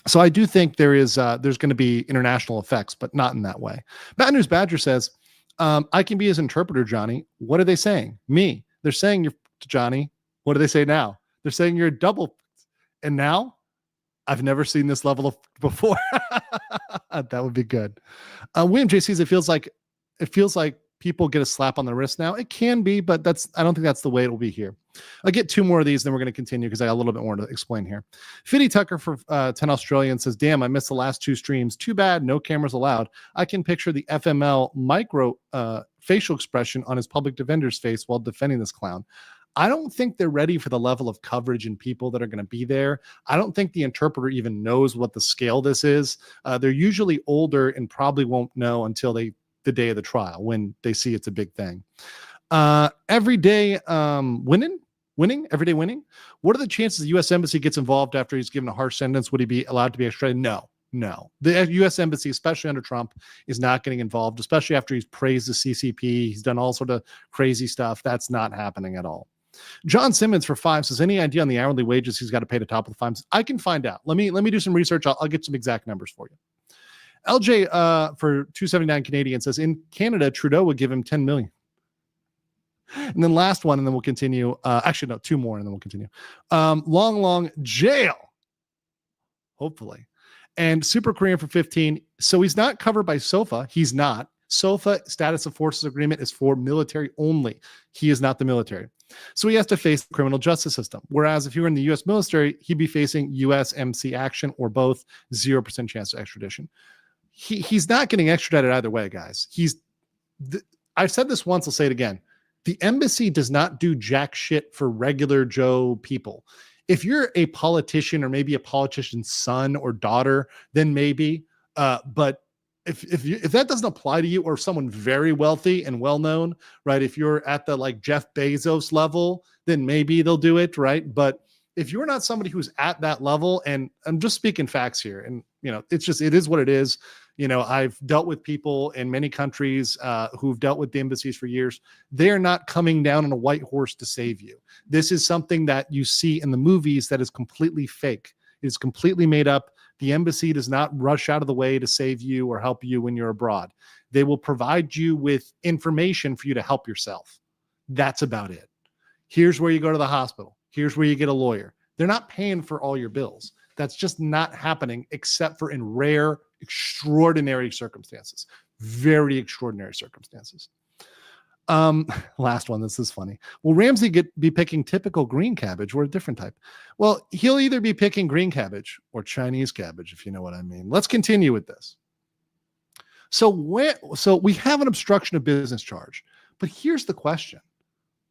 So I do think there's going to be international effects, but not in that way. Bad News Badger says, I can be his interpreter, Johnny. What are they saying? Me. They're saying you're Johnny. What do they say now? They're saying you're a double. And now I've never seen this level of before. That would be good. William J. says it feels like people get a slap on the wrist now. It can be, but I don't think that's the way it will be here. I'll get two more of these, then we're going to continue because I got a little bit more to explain here. Fitty Tucker for 10 Australian says, damn, I missed the last two streams. Too bad, no cameras allowed. I can picture the FML micro facial expression on his public defender's face while defending this clown. I don't think they're ready for the level of coverage and people that are going to be there. I don't think the interpreter even knows what the scale this is. They're usually older and probably won't know until the day of the trial when they see it's a big thing. Everyday winning. Everyday winning. What are the chances the U.S. Embassy gets involved after he's given a harsh sentence? Would he be allowed to be extradited? No. The U.S. Embassy, especially under Trump, is not getting involved, especially after he's praised the CCP. He's done all sort of crazy stuff. That's not happening at all. John Simmons for 5 says, any idea on the hourly wages he's got to pay to top of the fines? I can find out. Let me do some research. I'll get some exact numbers for you. LJ for 279 Canadian says, in Canada, Trudeau would give him 10 million. And then last one, and then we'll continue. Actually, no, two more, and then we'll continue. Long jail, hopefully. And Super Korean for 15. So he's not covered by SOFA. He's not. SOFA, Status of Forces Agreement, is for military only. He is not the military. So he has to face the criminal justice system. Whereas if you were in the U.S. military, he'd be facing USMC action or both, 0% chance of extradition. He's not getting extradited either way, guys. I've said this once, I'll say it again. The embassy does not do jack shit for regular Joe people. If you're a politician or maybe a politician's son or daughter, then maybe. But if that doesn't apply to you or someone very wealthy and well-known, right? If you're at the like Jeff Bezos level, then maybe they'll do it, right? But if you're not somebody who's at that level, and I'm just speaking facts here, and it is what it is. I've dealt with people in many countries who've dealt with the embassies for years. They're not coming down on a white horse to save you. This is something that you see in the movies that is completely fake. It is completely made up. The embassy does not rush out of the way to save you or help you when you're abroad. They will provide you with information for you to help yourself. That's about it. Here's where you go to the hospital. Here's where you get a lawyer. They're not paying for all your bills. That's just not happening except for in rare, extraordinary circumstances. Very extraordinary circumstances. Last one. This is funny. Will Ramsey be picking typical green cabbage or a different type? Well, he'll either be picking green cabbage or Chinese cabbage, if you know what I mean. Let's continue with this. So we have an obstruction of business charge, but here's the question.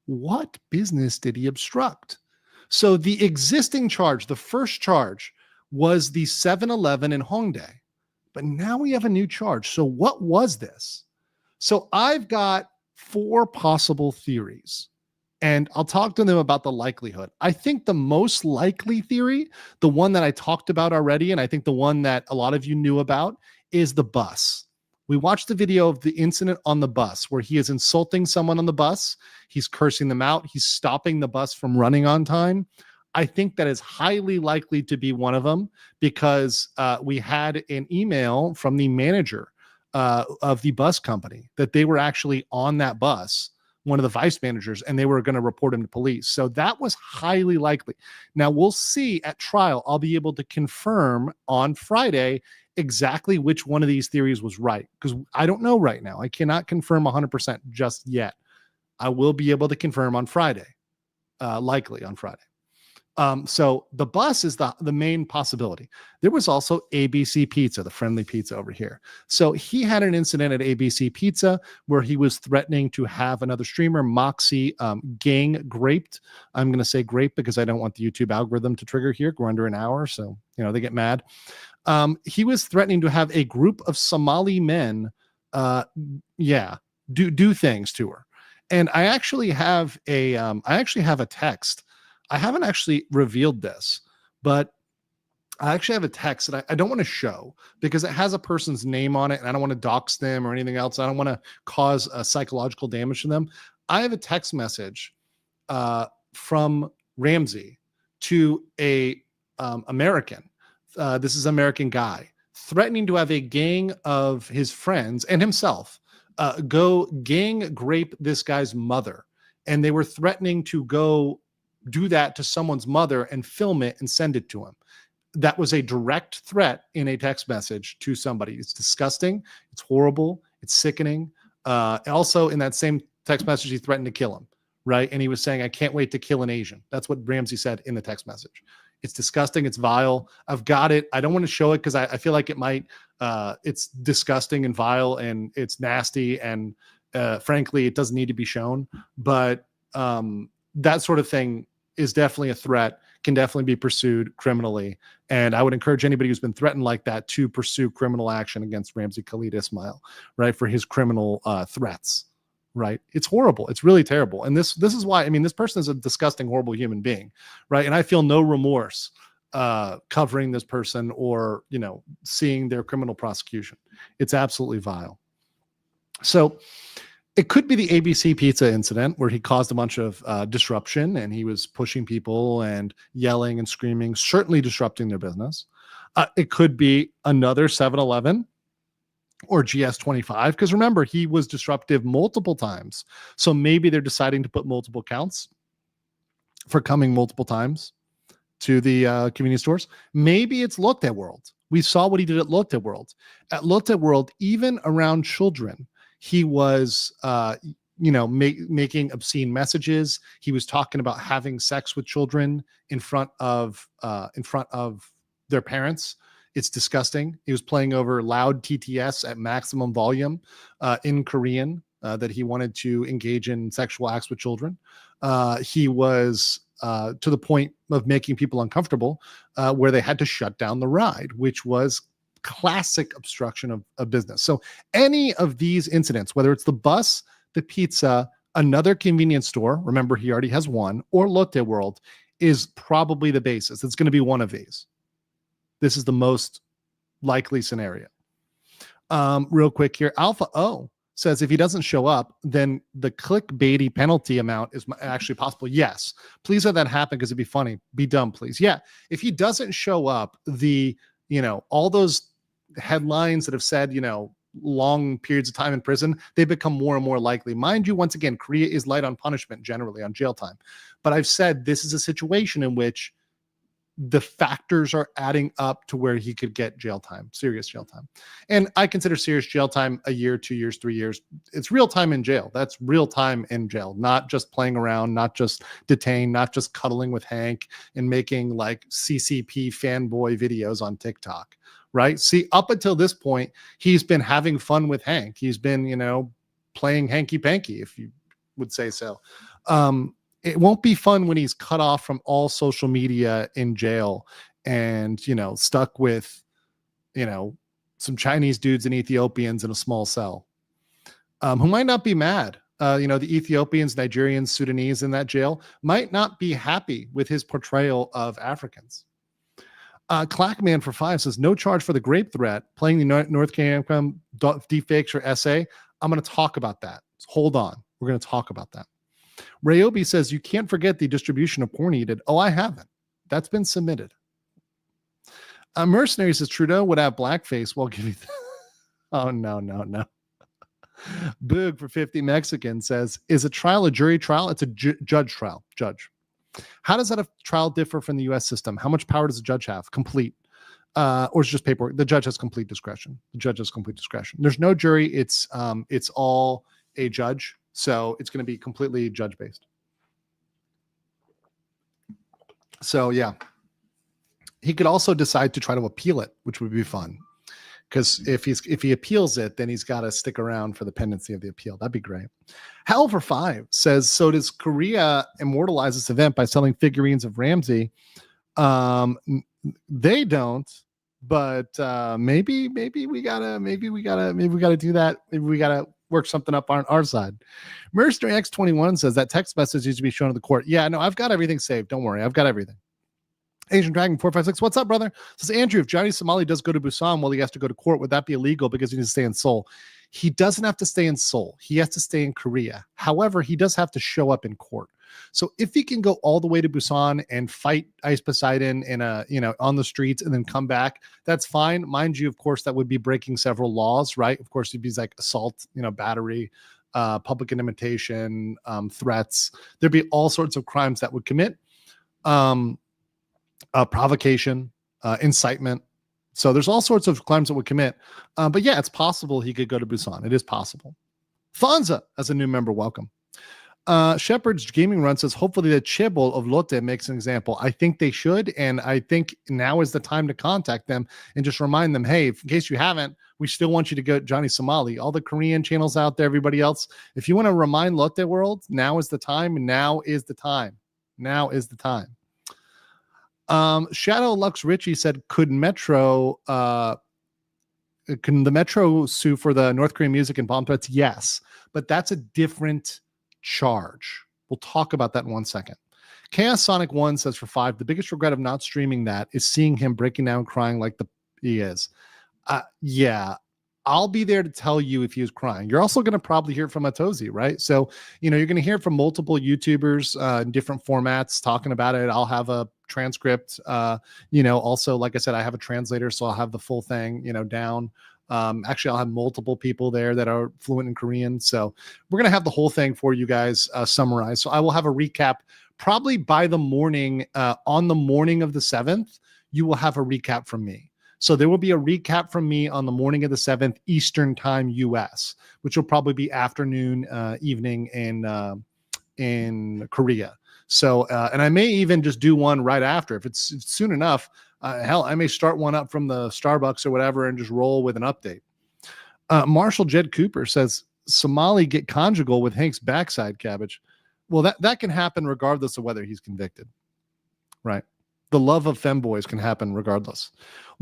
What business did he obstruct? So the existing charge, the first charge, was the 7-Eleven in Hongdae, but now we have a new charge. So what was this? So I've got 4 possible theories, and I'll talk to them about the likelihood. I think the most likely theory, the one that I talked about already, and I think the one that a lot of you knew about, is the bus. We watched the video of the incident on the bus where he is insulting someone on the bus. He's cursing them out. He's stopping the bus from running on time. I think that is highly likely to be one of them because we had an email from the manager of the bus company that they were actually on that bus, one of the vice managers, and they were going to report him to police. So that was highly likely. Now we'll see at trial. I'll be able to confirm on Friday exactly which one of these theories was right, because I don't know right now. I cannot confirm 100% just yet. I will be able to confirm on Friday, likely on Friday. So the bus is the main possibility. There was also ABC Pizza, the friendly pizza over here. So he had an incident at ABC Pizza where he was threatening to have another streamer, Moxie, gang graped. I'm going to say grape because I don't want the YouTube algorithm to trigger here. We're under an hour, so they get mad. He was threatening to have a group of Somali men, do things to her. And I actually have a text. I haven't actually revealed this, but I actually have a text that I don't want to show because it has a person's name on it, and I don't want to dox them or anything else. I don't want to cause psychological damage to them. I have a text message from Ramsey to a American. This is an American guy threatening to have a gang of his friends and himself go gang grape this guy's mother. And they were threatening to go do that to someone's mother and film it and send it to him. That was a direct threat in a text message to somebody. It's disgusting. It's horrible. It's sickening. Also, in that same text message, he threatened to kill him, right? And he was saying, I can't wait to kill an Asian. That's what Ramsey said in the text message. It's disgusting. It's vile. I've got it. I don't want to show it because I feel like it might, it's disgusting and vile and it's nasty. And frankly, it doesn't need to be shown. But that sort of thing is definitely a threat, can definitely be pursued criminally. And I would encourage anybody who's been threatened like that to pursue criminal action against Ramsey Khalid Ismail, right, for his criminal threats, right? It's horrible. It's really terrible. And this is why, I mean, this person is a disgusting, horrible human being, right? And I feel no remorse covering this person or, you know, seeing their criminal prosecution. It's absolutely vile. So it could be the ABC Pizza incident where he caused a bunch of disruption and he was pushing people and yelling and screaming, certainly disrupting their business. It could be another 7-Eleven or GS25, because remember, he was disruptive multiple times. So maybe they're deciding to put multiple counts for coming multiple times to the convenience stores. Maybe it's Looked at World. We saw what he did at Looked at World. At Looked at World, even around children, he was, making obscene messages. He was talking about having sex with children in front of their parents. It's disgusting. He was playing over loud TTS at maximum volume in Korean that he wanted to engage in sexual acts with children. He was to the point of making people uncomfortable where they had to shut down the ride, which was classic obstruction of business. So any of these incidents, whether it's the bus, the pizza, another convenience store, remember he already has one, or Looked at World, is probably the basis. It's going to be one of these. This is the most likely scenario. Real quick here, Alpha O says if he doesn't show up, then the clickbaity penalty amount is actually possible. Yes, please let that happen because it'd be funny. Be dumb, please. Yeah, if he doesn't show up, all those headlines that have said, long periods of time in prison, they become more and more likely. Mind you, once again, Korea is light on punishment generally on jail time. But I've said this is a situation in which the factors are adding up to where he could get jail time, serious jail time. And I consider serious jail time a year, 2 years, 3 years. It's real time in jail. That's real time in jail, not just playing around, not just detained, not just cuddling with Hank and making like CCP fanboy videos on TikTok, right? See, up until this point, he's been having fun with Hank. He's been, playing hanky panky, if you would say so. It won't be fun when he's cut off from all social media in jail and, stuck with, some Chinese dudes and Ethiopians in a small cell, who might not be mad. The Ethiopians, Nigerians, Sudanese in that jail might not be happy with his portrayal of Africans. Clackman for 5 says, no charge for the grape threat, playing the North Korean deepfakes or essay. I'm going to talk about that. Hold on. We're going to talk about that. Rayobi says, you can't forget the distribution of porn he did. Oh, I haven't. That's been submitted. Mercenary says, Trudeau would have blackface while giving... Oh, no. Boog for 50 Mexican says, is a trial a jury trial? It's a judge trial. Judge. How does that trial differ from the U.S. system? How much power does the judge have? Complete. Or it's just paperwork? The judge has complete discretion. There's no jury. It's all a judge. So it's going to be completely judge-based. So yeah, he could also decide to try to appeal it, which would be fun. Because if he appeals it, then he's got to stick around for the pendency of the appeal. That'd be great. Hell for 5 says, so does Korea immortalize this event by selling figurines of Ramsey? They don't. but maybe we gotta do that. Maybe we gotta work something up on our side. Mercenary X21 says that text message needs to be shown to the court. Yeah, no, I've got everything saved. Don't worry, I've got everything. Asian Dragon 456, what's up, brother? Says Andrew, if Johnny Somali does go to Busan while he has to go to court, would that be illegal because he needs to stay in Seoul? He doesn't have to stay in Seoul. He has to stay in Korea. However, he does have to show up in court. So if he can go all the way to Busan and fight Ice Poseidon in on the streets and then come back, that's fine. Mind you, of course, that would be breaking several laws, right? Of course, it'd be like assault, battery, public intimidation, threats. There'd be all sorts of crimes that would commit. Provocation, incitement. So there's all sorts of crimes that would commit. But yeah, it's possible he could go to Busan. It is possible. Fonza, as a new member, welcome. Shepherd's Gaming Run says, hopefully the Chibol of Lotte makes an example. I think they should. And I think now is the time to contact them and just remind them, hey, in case you haven't, we still want you to go Johnny Somali. All the Korean channels out there, everybody else, if you want to remind Lotte World, now is the time. Now is the time. Now is the time. Shadow Lux Richie said, can the Metro sue for the North Korean music and bomb threats? Yes, but that's a different charge. We'll talk about that in 1 second. Chaos Sonic 1 says for 5, the biggest regret of not streaming that is seeing him breaking down crying like he is. Yeah, I'll be there to tell you if he was crying. You're also going to probably hear from Atozi, right? So, you're going to hear from multiple YouTubers in different formats talking about it. I'll have a transcript. Also, like I said, I have a translator, so I'll have the full thing, down. Actually, I'll have multiple people there that are fluent in Korean. So we're going to have the whole thing for you guys summarized. So I will have a recap probably by the morning, on the morning of the 7th, you will have a recap from me. So there will be a recap from me on the morning of the 7th Eastern time US, which will probably be afternoon, evening in Korea. So, and I may even just do one right after. If it's soon enough, hell, I may start one up from the Starbucks or whatever and just roll with an update. Marshall Jed Cooper says, Somali get conjugal with Hank's backside cabbage. Well, that can happen regardless of whether he's convicted, right? The love of femboys can happen regardless.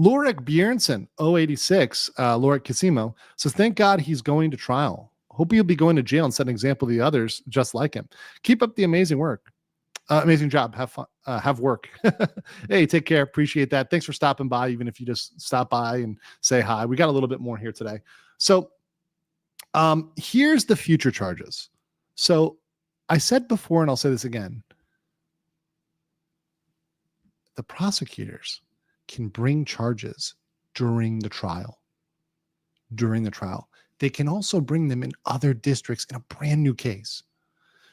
Lorik Bjornsson, 086, Lorik Casimo, says, thank God he's going to trial. Hope he'll be going to jail and set an example to the others just like him. Keep up the amazing work. Amazing job. Have fun. Have work. Hey, take care. Appreciate that. Thanks for stopping by, even if you just stop by and say hi. We got a little bit more here today. So here's the future charges. So I said before, and I'll say this again, the prosecutors can bring charges during the trial. They can also bring them in other districts in a brand new case.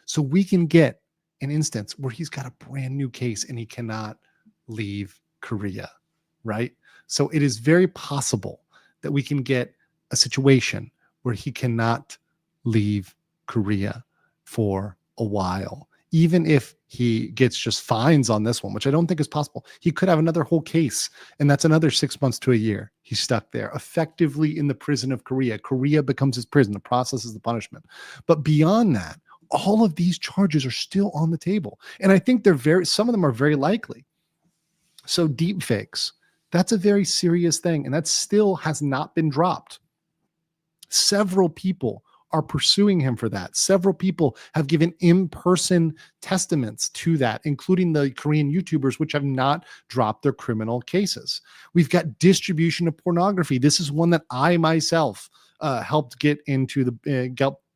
So we can get an instance where he's got a brand new case and he cannot leave Korea, right? So it is very possible that we can get a situation where he cannot leave Korea for a while. Even if he gets just fines on this one, which I don't think is possible, he could have another whole case, and that's another 6 months to a year. He's stuck there, effectively in the prison of Korea. Korea becomes his prison. The process is the punishment. But beyond that, all of these charges are still on the table. And I think some of them are very likely. So deep fakes, that's a very serious thing. And that still has not been dropped. Several people are pursuing him for that. Several people have given in-person testaments to that, including the Korean YouTubers, which have not dropped their criminal cases. We've got distribution of pornography. This is one that I myself helped get into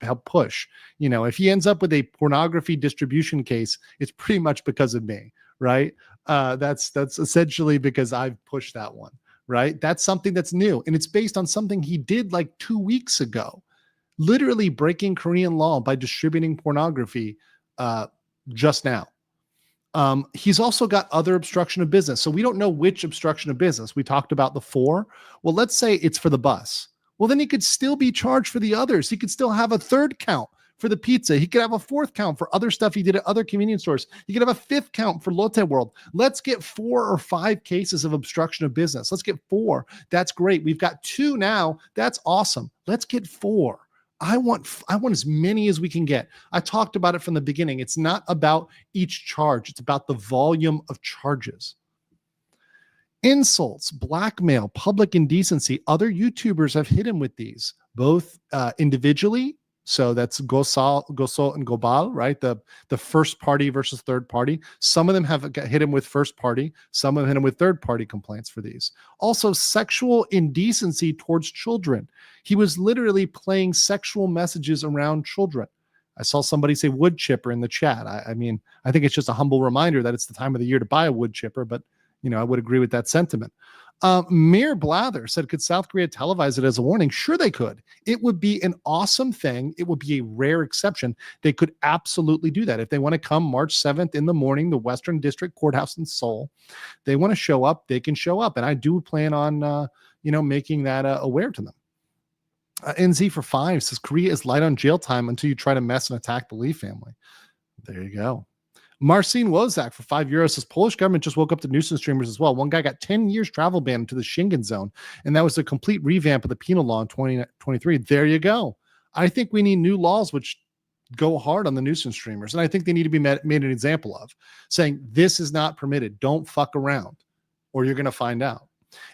help push. If he ends up with a pornography distribution case, it's pretty much because of me, right? That's essentially because I've pushed that one, right? That's something that's new, and it's based on something he did like 2 weeks ago. Literally breaking Korean law by distributing pornography just now. He's also got other obstruction of business. So we don't know which obstruction of business. We talked about the 4. Well, let's say it's for the bus. Well, then he could still be charged for the others. He could still have a 3rd count for the pizza. He could have a 4th count for other stuff he did at other convenience stores. He could have a 5th count for Lotte World. Let's get 4 or 5 cases of obstruction of business. Let's get 4. That's great. We've got 2 now. That's awesome. Let's get 4. I want as many as we can get. I talked about it from the beginning. It's not about each charge. It's about the volume of charges. Insults, blackmail, public indecency. Other YouTubers have hit him with these, both individually. So that's Gosol and Gobal, right? The first party versus third party. Some of them have hit him with first party. Some have hit him with third party complaints for these. Also, sexual indecency towards children. He was literally playing sexual messages around children. I saw somebody say wood chipper in the chat. I mean, I think it's just a humble reminder that it's the time of the year to buy a wood chipper, but I would agree with that sentiment. Mir Blather said, could South Korea televise it as a warning? Sure, they could. It would be an awesome thing. It would be a rare exception. They could absolutely do that. If they want to come March 7th in the morning, the Western District Courthouse in Seoul, they want to show up, they can show up. And I do plan on, making that aware to them. NZ for 5 says, Korea is light on jail time until you try to mess and attack the Lee family. There you go. Marcin Wozak for €5 says, Polish government just woke up the nuisance streamers as well. One guy got 10 years travel ban to the Schengen zone, and that was a complete revamp of the penal law in 2023. There you go. I think we need new laws which go hard on the nuisance streamers, and I think they need to be made an example of, saying this is not permitted. Don't fuck around, or you're going to find out.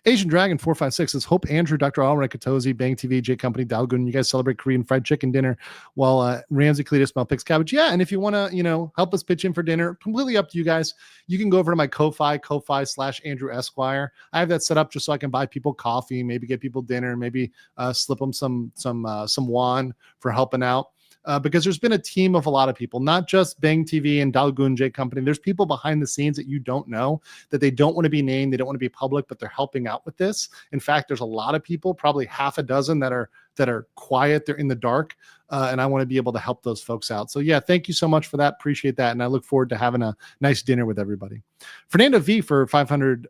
Asian Dragon 456 says, hope Andrew, Dr. Alright, Katozi, Bang TV, J Company, Dalgun, you guys celebrate Korean fried chicken dinner while Ramsey Cletus smell picks cabbage. Yeah, and if you want to, help us pitch in for dinner, completely up to you guys. You can go over to my Ko-Fi/Andrew Esquire. I have that set up just so I can buy people coffee, maybe get people dinner, maybe slip them some won for helping out. Because there's been a team of a lot of people, not just Bang TV and Dalgun J Company. There's people behind the scenes that you don't know, that they don't want to be named, they don't want to be public, but they're helping out with this. In fact, there's a lot of people, probably half a dozen that are quiet, they're in the dark, and I want to be able to help those folks out. So yeah, thank you so much for that. Appreciate that, and I look forward to having a nice dinner with everybody. Fernando V for 500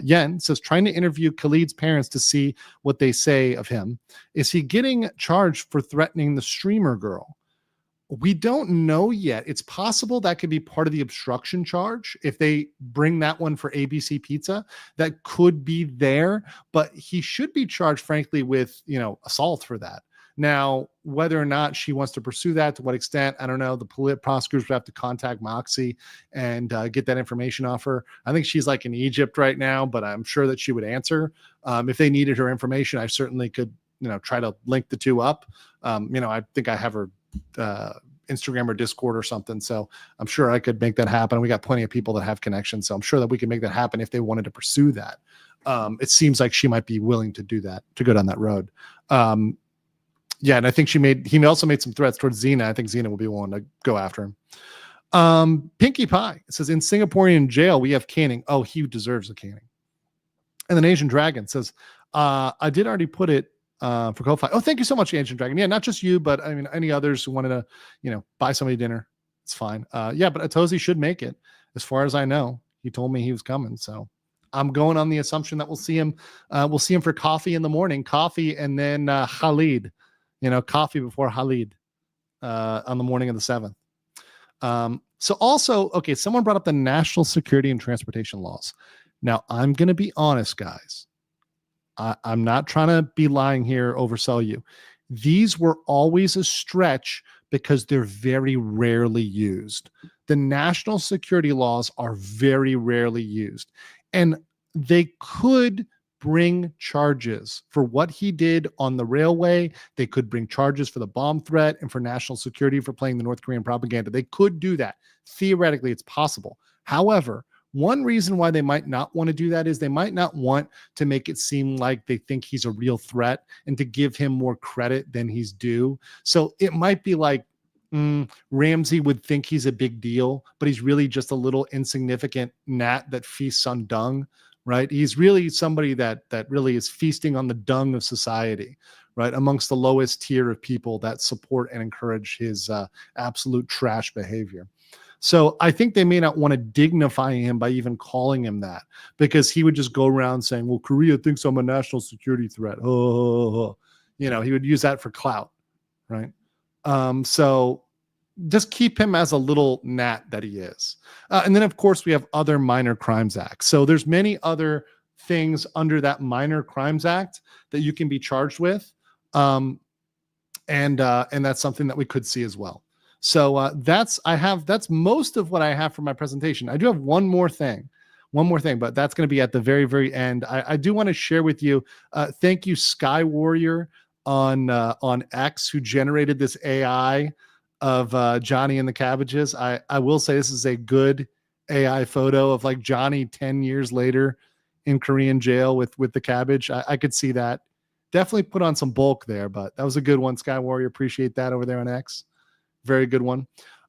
yen says, trying to interview Khalid's parents to see what they say of him. Is he getting charged for threatening the streamer girl? We don't know yet. It's possible that could be part of the obstruction charge. If they bring that one for ABC Pizza, that could be there, but he should be charged, frankly, with, assault for that. Now, whether or not she wants to pursue that, to what extent, I don't know. The prosecutors would have to contact Moxie and get that information off her. I think she's like in Egypt right now, but I'm sure that she would answer. If they needed her information, I certainly could, try to link the two up. I think I have her Instagram or Discord or something. So I'm sure I could make that happen. We got plenty of people that have connections. So I'm sure that we can make that happen if they wanted to pursue that. It seems like she might be willing to do that, to go down that road. Yeah. And I think he also made some threats towards Xena. I think Xena will be willing to go after him. Pinkie Pie says, in Singaporean jail, we have caning. Oh, he deserves a caning. And then Asian Dragon says, I did already put it for Ko-Fi. Oh, thank you so much, Ancient Dragon. Yeah, not just you, but I mean, any others who wanted to, buy somebody dinner, it's fine. Yeah, but Atozi should make it. As far as I know, he told me he was coming. So I'm going on the assumption that we'll see him. We'll see him for coffee in the morning, coffee, and then Khalid, coffee before Khalid on the morning of the 7th. So also, okay, someone brought up the national security and transportation laws. Now, I'm going to be honest, guys. I'm not trying to be lying here, oversell you. These were always a stretch because they're very rarely used. The national security laws are very rarely used. And they could bring charges for what he did on the railway. They could bring charges for the bomb threat and for national security for playing the North Korean propaganda. They could do that. Theoretically, it's possible. However, one reason why they might not want to do that is they might not want to make it seem like they think he's a real threat and to give him more credit than he's due. So it might be like Ramsey would think he's a big deal, but he's really just a little insignificant gnat that feasts on dung, right? He's really somebody that really is feasting on the dung of society, right? Amongst the lowest tier of people that support and encourage his absolute trash behavior. So I think they may not want to dignify him by even calling him that, because he would just go around saying, well, Korea thinks I'm a national security threat. Oh. He would use that for clout, right? So just keep him as a little gnat that he is. And then, of course, we have other minor crimes acts. So there's many other things under that minor crimes act that you can be charged with. And that's something that we could see as well. So that's most of what I have for my presentation. I do have one more thing one more thing, but that's going to be at the very, very end. I do want to share with you. Thank you, Sky Warrior on X, who generated this AI of Johnny and the Cabbages. I will say this is a good AI photo of like Johnny 10 years later in Korean jail with the cabbage. I could see that. Definitely put on some bulk there, but that was a good one, Sky Warrior. Appreciate that over there on X. Very good one.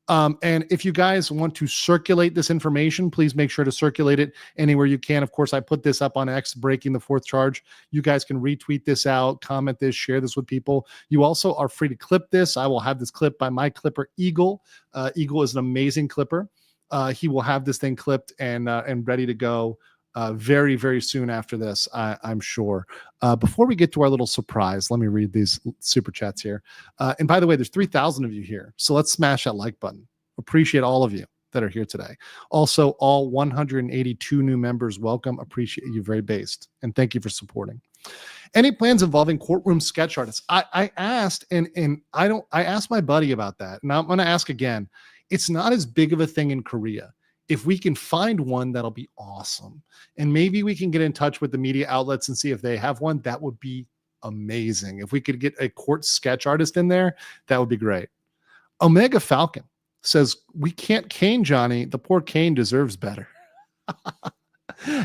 And if you guys want to circulate this information, please make sure to circulate it anywhere you can. Of course, I put this up on X, Breaking the Fourth Charge. You guys can retweet this out, comment this, share this with people. You also are free to clip this. I will have this clipped by my clipper, Eagle. Eagle is an amazing clipper. He will have this thing clipped and ready to go very, very soon after this, I'm sure. Before we get to our little surprise, let me read these super chats here. And by the way, there's 3,000 of you here, so let's smash that like button. Appreciate all of you that are here today. Also, all 182 new members, welcome. Appreciate you, very based, and thank you for supporting. Any plans involving courtroom sketch artists? I asked, and I asked my buddy about that, and I'm going to ask again. It's not as big of a thing in Korea. If we can find one, that'll be awesome. And maybe we can get in touch with the media outlets and see if they have one. That would be amazing. If we could get a court sketch artist in there, that would be great. Omega Falcon says, we can't cane Johnny. The poor Kane deserves better.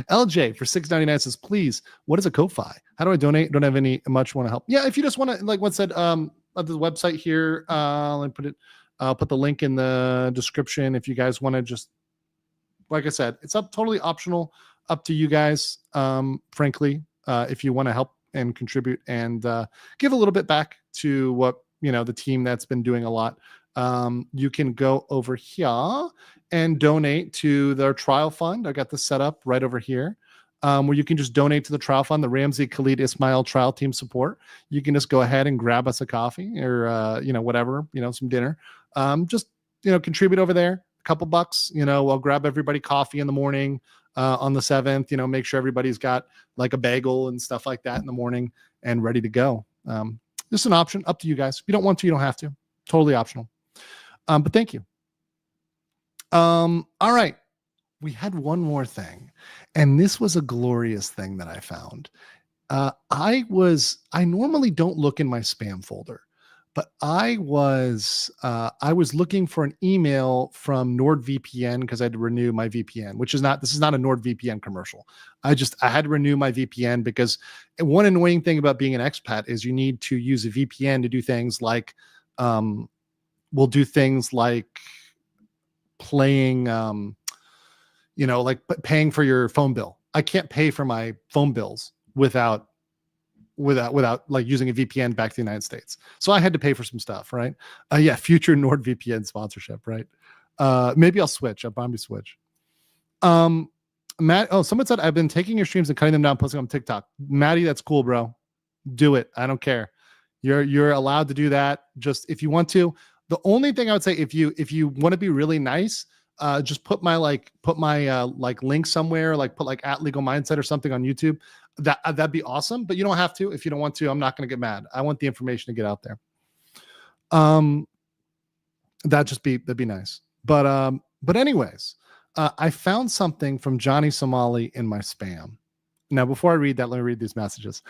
LJ for $6.99 says, please, what is a Ko-Fi? How do I donate? Don't have any much want to help. Yeah, if you just want to, like what said, the website here, let me put it. I'll put the link in the description if you guys want to just, like I said, it's totally optional, up to you guys. Frankly, if you want to help and contribute and give a little bit back to what, the team that's been doing a lot, you can go over here and donate to their trial fund. I got this set up right over here, where you can just donate to the trial fund, the Ramsey Khalid Ismail trial team support. You can just go ahead and grab us a coffee or, whatever, some dinner. Just, contribute over there. Couple bucks, I'll grab everybody coffee in the morning on the 7th, make sure everybody's got like a bagel and stuff like that in the morning and ready to go. Just an option, up to you guys. If you don't want to, you don't have to. Totally optional. But thank you. All right. We had one more thing, and this was a glorious thing that I found. I normally don't look in my spam folder. But I was looking for an email from NordVPN because I had to renew my VPN, this is not a NordVPN commercial. I had to renew my VPN because one annoying thing about being an expat is you need to use a VPN to do things like, we'll do things like playing, like paying for your phone bill. I can't pay for my phone bills without like using a VPN back to the United States. So I had to pay for some stuff, right? Future NordVPN sponsorship, right? Maybe I'll switch. I'll probably switch. Matt, someone said, I've been taking your streams and cutting them down, posting on TikTok. Maddie, that's cool, bro. Do it. I don't care. You're allowed to do that. Just if you want to. The only thing I would say, if you want to be really nice, just put my link somewhere, like put like at Legal Mindset or something on YouTube. That'd be awesome, but you don't have to. If you don't want to, I'm not going to get mad. I want the information to get out there. That'd be nice. But anyways, I found something from Johnny Somali in my spam. Now, before I read that, let me read these messages.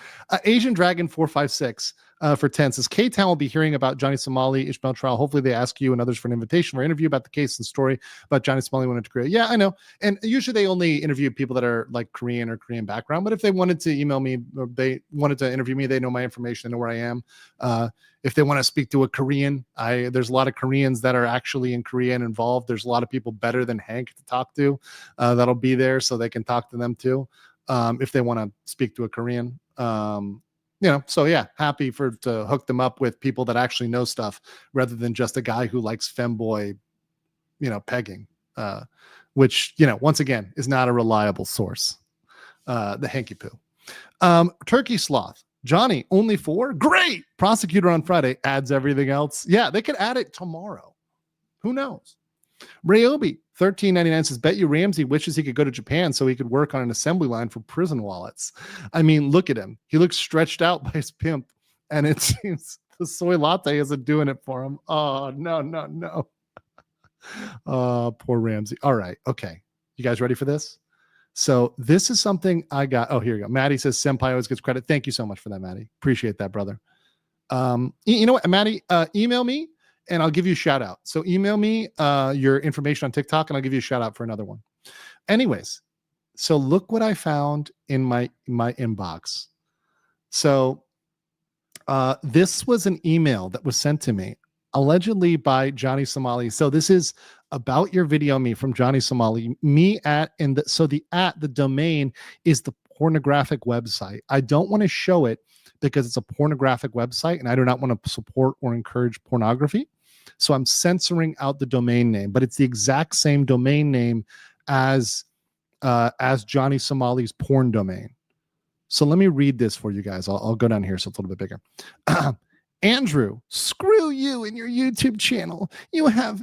Asian Dragon 456 for 10 says, K-Town will be hearing about Johnny Somali Ishmael trial. Hopefully they ask you and others for an invitation for an interview about the case and story about Johnny Somali went into Korea. Yeah, I know. And usually they only interview people that are like Korean or Korean background. But if they wanted to email me or they wanted to interview me, they know my information. They know where I am. If they want to speak to a Korean, there's a lot of Koreans that are actually in Korea and involved. There's a lot of people better than Hank to talk to that'll be there so they can talk to them too. If they want to speak to a Korean, so yeah, happy to hook them up with people that actually know stuff rather than just a guy who likes femboy, pegging, which, once again, is not a reliable source. The hanky poo. Turkey sloth. Johnny, only 4? Great. Prosecutor on Friday adds everything else. Yeah, they could add it tomorrow. Who knows? Ryobi, $13.99 says, bet you Ramsey wishes he could go to Japan so he could work on an assembly line for prison wallets. I mean, look at him. He looks stretched out by his pimp, and it seems the soy latte isn't doing it for him. Oh, no. Poor Ramsey. All right. Okay. You guys ready for this? So this is something I got. Oh, here you go. Maddie says Senpai always gets credit. Thank you so much for that, Maddie. Appreciate that, brother. You know what, Maddie, email me and I'll give you a shout out. So email me your information on TikTok and I'll give you a shout out for another one. Anyways, so look what I found in my inbox. So this was an email that was sent to me allegedly by Johnny Somali. So this is about your video me from Johnny Somali. Me at and the domain is the pornographic website. I don't want to show it because it's a pornographic website and I do not want to support or encourage pornography. So I'm censoring out the domain name, but it's the exact same domain name as Johnny Somali's porn domain. So let me read this for you guys. I'll go down here so it's a little bit bigger. Andrew, screw you and your YouTube channel. You have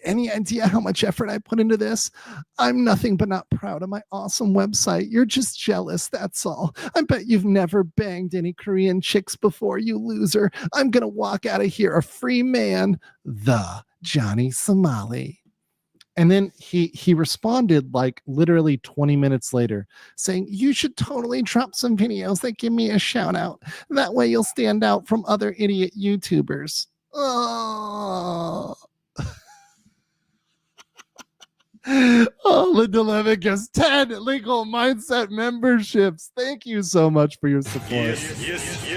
any idea how much effort I put into this? I'm nothing but not proud of my awesome website. You're just jealous, that's all. I bet you've never banged any Korean chicks before, you loser. I'm gonna walk out of here a free man, the Johnny Somali. And then he responded like literally 20 minutes later saying, you should totally drop some videos that give me a shout out. That way you'll stand out from other idiot YouTubers. Oh, Linda Levitt gives 10 legal mindset memberships. Thank you so much for your support. Yes.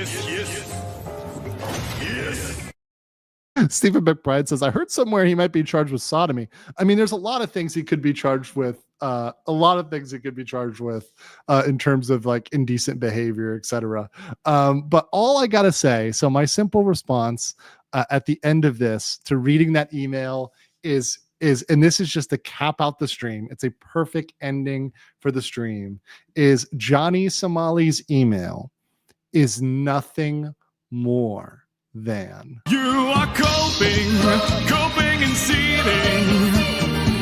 Stephen McBride says, I heard somewhere he might be charged with sodomy. I mean, there's a lot of things he could be charged with. In terms of like indecent behavior, etc. But all I gotta say, so my simple response at the end of this to reading that email is, and this is just to cap out the stream, it's a perfect ending for the stream, is Johnny Somali's email is nothing more than You are coping and seething.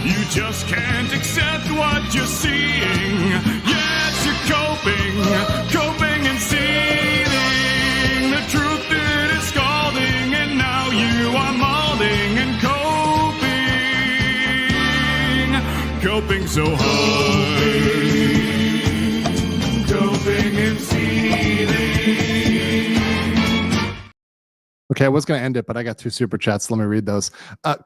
You just can't accept what you're seeing. Yes, you're coping and seething. The truth it is scalding, and now you are molding and coping so hard. Coping and seething. Okay, I was going to end it, but I got 2 super chats. Let me read those.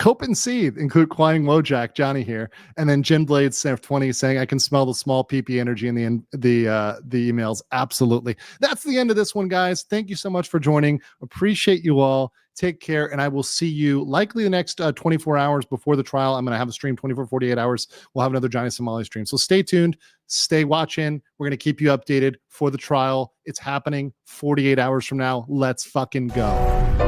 Cope and Seed include Quang Wojak, Johnny here, and then Jin Blade Snap 20 saying, I can smell the small PP energy in the emails. Absolutely. That's the end of this one, guys. Thank you so much for joining. Appreciate you all. Take care, and I will see you likely the next 24 hours before the trial. I'm going to have a stream 24, 48 hours. We'll have another Johnny Somali stream. So stay tuned. Stay watching. We're going to keep you updated for the trial. It's happening 48 hours from now. Let's fucking go.